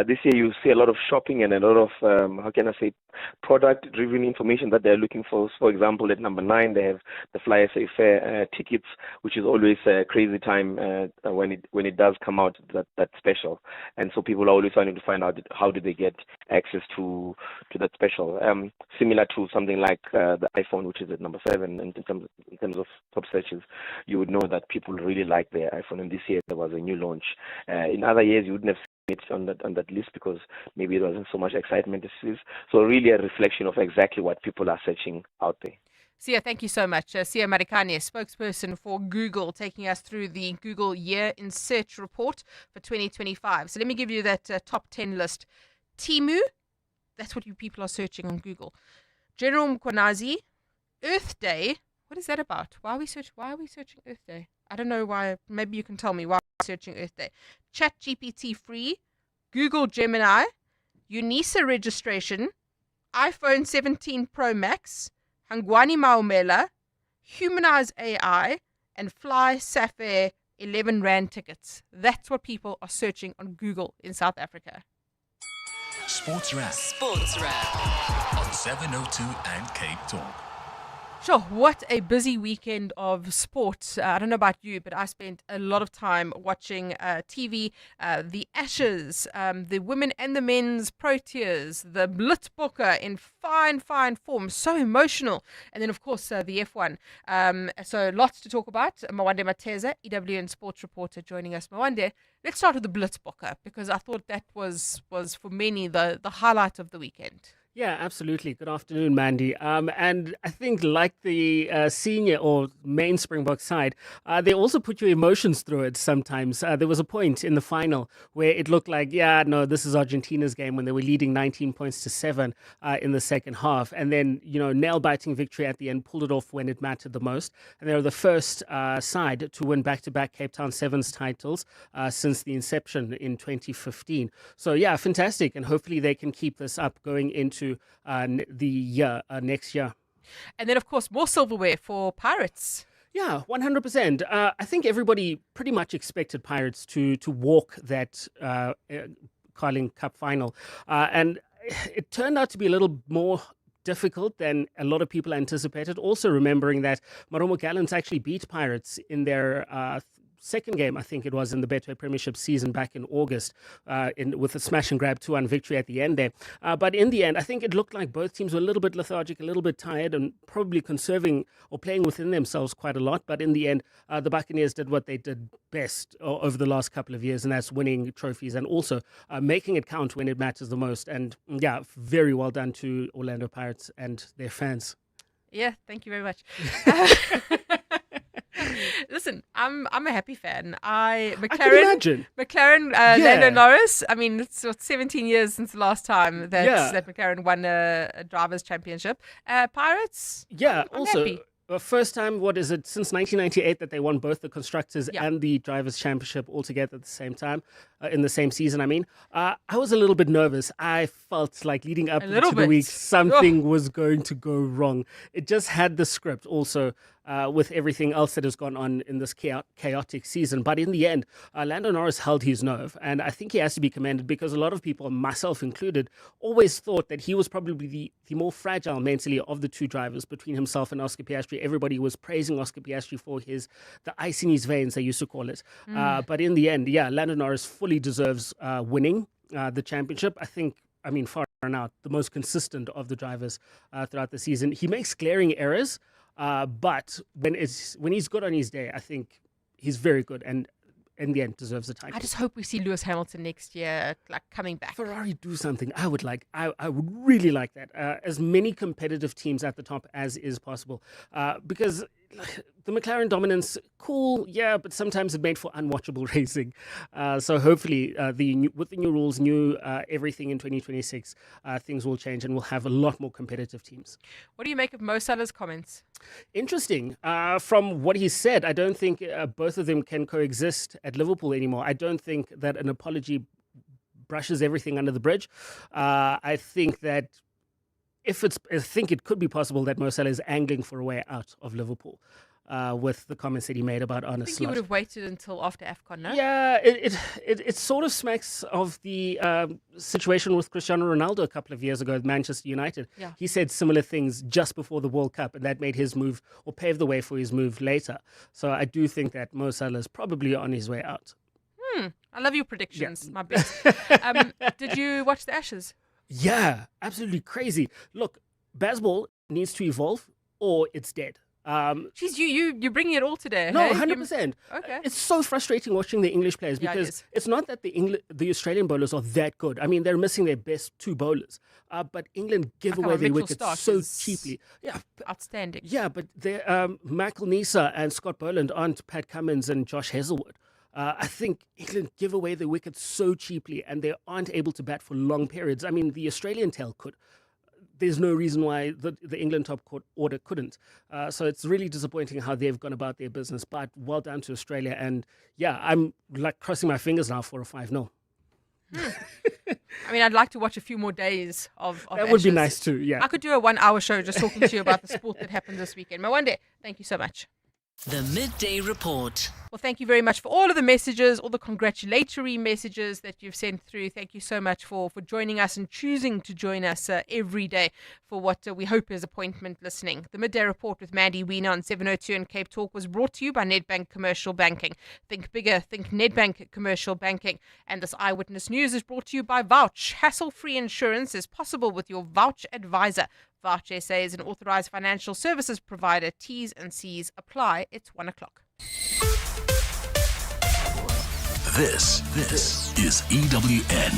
[SPEAKER 6] this year you see a lot of shopping and a lot of, product-driven information that they're looking for. For example, at number 9, they have the Fly SA Fair tickets, which is always a crazy time when it does come out, that special. And so people are always trying to find out how do they get access to that special. Similar to something like the iPhone, which is at number 7, and in terms of top searches, you would know that people really like their iPhone, and this year there was a new launch. In other years, you wouldn't have seen it on that list because maybe there wasn't so much excitement as this. So really a reflection of exactly what people are searching out there.
[SPEAKER 12] Sia, thank you so much. Sia Marikane, spokesperson for Google, taking us through the Google Year in Search report for 2025. So let me give you that top 10 list. Timu, that's what you people are searching on Google. General Mkhwanazi, Earth Day. What is that about? Why are we searching Earth Day? I don't know why. Maybe you can tell me why we're searching Earth Day. ChatGPT free, Google Gemini, UNISA registration, iPhone 17 Pro Max, Hangwani Maumela, Humanize AI, and Fly Sapphire 11 Rand tickets. That's what people are searching on Google in South Africa.
[SPEAKER 8] Sports Wrap on 702 and Cape Talk.
[SPEAKER 12] Sure, what a busy weekend of sport. I don't know about you, but I spent a lot of time watching TV, the Ashes, the women and the men's Proteas, the Blitzbokke in fine form, so emotional. And then, of course, the F1. So lots to talk about. Mwande Mateza, EWN sports reporter, joining us. Mwande, let's start with the Blitzbokke, because I thought that was for many the highlight of the weekend.
[SPEAKER 14] Yeah, absolutely. Good afternoon, Mandy. And I think like the senior or main Springbok side, they also put your emotions through it sometimes. There was a point in the final where it looked like, yeah, no, this is Argentina's game when they were leading 19 points to 7 in the second half. And then, nail-biting victory at the end, pulled it off when it mattered the most. And they were the first side to win back-to-back Cape Town Sevens titles since the inception in 2015. So, yeah, fantastic. And hopefully they can keep this up going into the year next year.
[SPEAKER 12] And then, of course, more silverware for Pirates.
[SPEAKER 14] Yeah, 100%. I think everybody pretty much expected Pirates to walk that Carling Cup final. And it turned out to be a little more difficult than a lot of people anticipated. Also remembering that Maromo Gallants actually beat Pirates in their second game, I think it was, in the Betway Premiership season back in August with a smash and grab 2-1 victory at the end there. But in the end, I think it looked like both teams were a little bit lethargic, a little bit tired, and probably conserving or playing within themselves quite a lot. But in the end, the Buccaneers did what they did best over the last couple of years, and that's winning trophies and also making it count when it matters the most. And yeah, very well done to Orlando Pirates and their fans.
[SPEAKER 12] Yeah, thank you very much. Listen, I'm a happy fan. McLaren, Lando Norris. I mean, it's 17 years since the last time that McLaren won a drivers' championship. Pirates.
[SPEAKER 14] Yeah,
[SPEAKER 12] I'm
[SPEAKER 14] also.
[SPEAKER 12] happy.
[SPEAKER 14] First time, since 1998 that they won both the Constructors and the Drivers' Championship all together at the same time, in the same season, I mean. I was a little bit nervous. I felt like leading up to the week, something was going to go wrong. It just had the script also with everything else that has gone on in this chaotic season. But in the end, Lando Norris held his nerve, and I think he has to be commended because a lot of people, myself included, always thought that he was probably the more fragile mentally of the two drivers between himself and Oscar Piastri. Everybody was praising Oscar Piastri for the ice in his veins, they used to call it. But in the end, Lando Norris fully deserves winning the championship. Far and out, the most consistent of the drivers throughout the season. He makes glaring errors, but when he's good on his day, I think he's very good and in the end deserves the title.
[SPEAKER 12] I just hope we see Lewis Hamilton next year, coming back.
[SPEAKER 14] Ferrari do something. I would really like that. As many competitive teams at the top as is possible, because the McLaren dominance, cool, but sometimes it made for unwatchable racing. So hopefully, with the new rules, everything in 2026, things will change and we'll have a lot more competitive teams.
[SPEAKER 12] What do you make of Mo Salah's comments?
[SPEAKER 14] Interesting. From what he said, I don't think both of them can coexist at Liverpool anymore. I don't think that an apology brushes everything under the bridge. I think that I think it could be possible that Mo Salah is angling for a way out of Liverpool with the comments that he made about Arne Slot.
[SPEAKER 12] I think he would have waited until after AFCON, no?
[SPEAKER 14] Yeah, it sort of smacks of the situation with Cristiano Ronaldo a couple of years ago at Manchester United.
[SPEAKER 12] Yeah.
[SPEAKER 14] He said similar things just before the World Cup, and that made his move or paved the way for his move later. So I do think that Mo Salah is probably on his way out.
[SPEAKER 12] I love your predictions, my best. Did you watch the Ashes?
[SPEAKER 14] Yeah, absolutely crazy. Look, baseball needs to evolve or it's dead.
[SPEAKER 12] Jeez, you're bringing it all today.
[SPEAKER 14] No,
[SPEAKER 12] hey?
[SPEAKER 14] 100%.
[SPEAKER 12] Okay.
[SPEAKER 14] It's so frustrating watching the English players because it's not that the Australian bowlers are that good. I mean, they're missing their best two bowlers. But England give away their wickets so cheaply. Yeah,
[SPEAKER 12] outstanding.
[SPEAKER 14] Yeah, but Michael Neser and Scott Boland aren't Pat Cummins and Josh Hazelwood. I think England give away their wickets so cheaply and they aren't able to bat for long periods. I mean, the Australian tail could. There's no reason why the England top order couldn't. So it's really disappointing how they've gone about their business. But well done to Australia. And I'm crossing my fingers now for a 5-0.
[SPEAKER 12] I mean, I'd like to watch a few more days of
[SPEAKER 14] that would be
[SPEAKER 12] Ashes.
[SPEAKER 14] nice too, yeah.
[SPEAKER 12] I could do a 1-hour show just talking to you about the sport that happened this weekend. Mwande, thank you so much.
[SPEAKER 11] The Midday Report.
[SPEAKER 12] Well, thank you very much for all of the messages, all the congratulatory messages that you've sent through. Thank you so much for joining us and choosing to join us every day for what we hope is appointment listening. The Midday Report with Mandy Wiener on 702 and Cape Talk was brought to you by Nedbank Commercial Banking. Think bigger, think Nedbank Commercial Banking. And this Eyewitness News is brought to you by Vouch. Hassle-free insurance is possible with your Vouch advisor. Vouch SA is an authorized financial services provider. T's and C's apply. It's 1 o'clock.
[SPEAKER 8] This is EWN.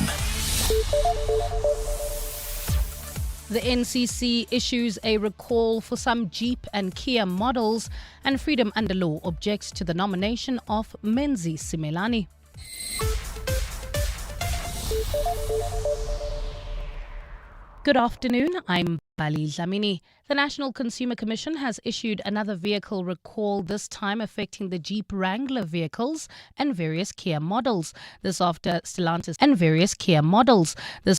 [SPEAKER 1] The NCC issues a recall for some Jeep and Kia models, and Freedom Under Law objects to the nomination of Menzi Simelane. Good afternoon, I'm Bali Dlamini. The National Consumer Commission has issued another vehicle recall, this time affecting the Jeep Wrangler vehicles and various Kia models. This after Stellantis and various Kia models. This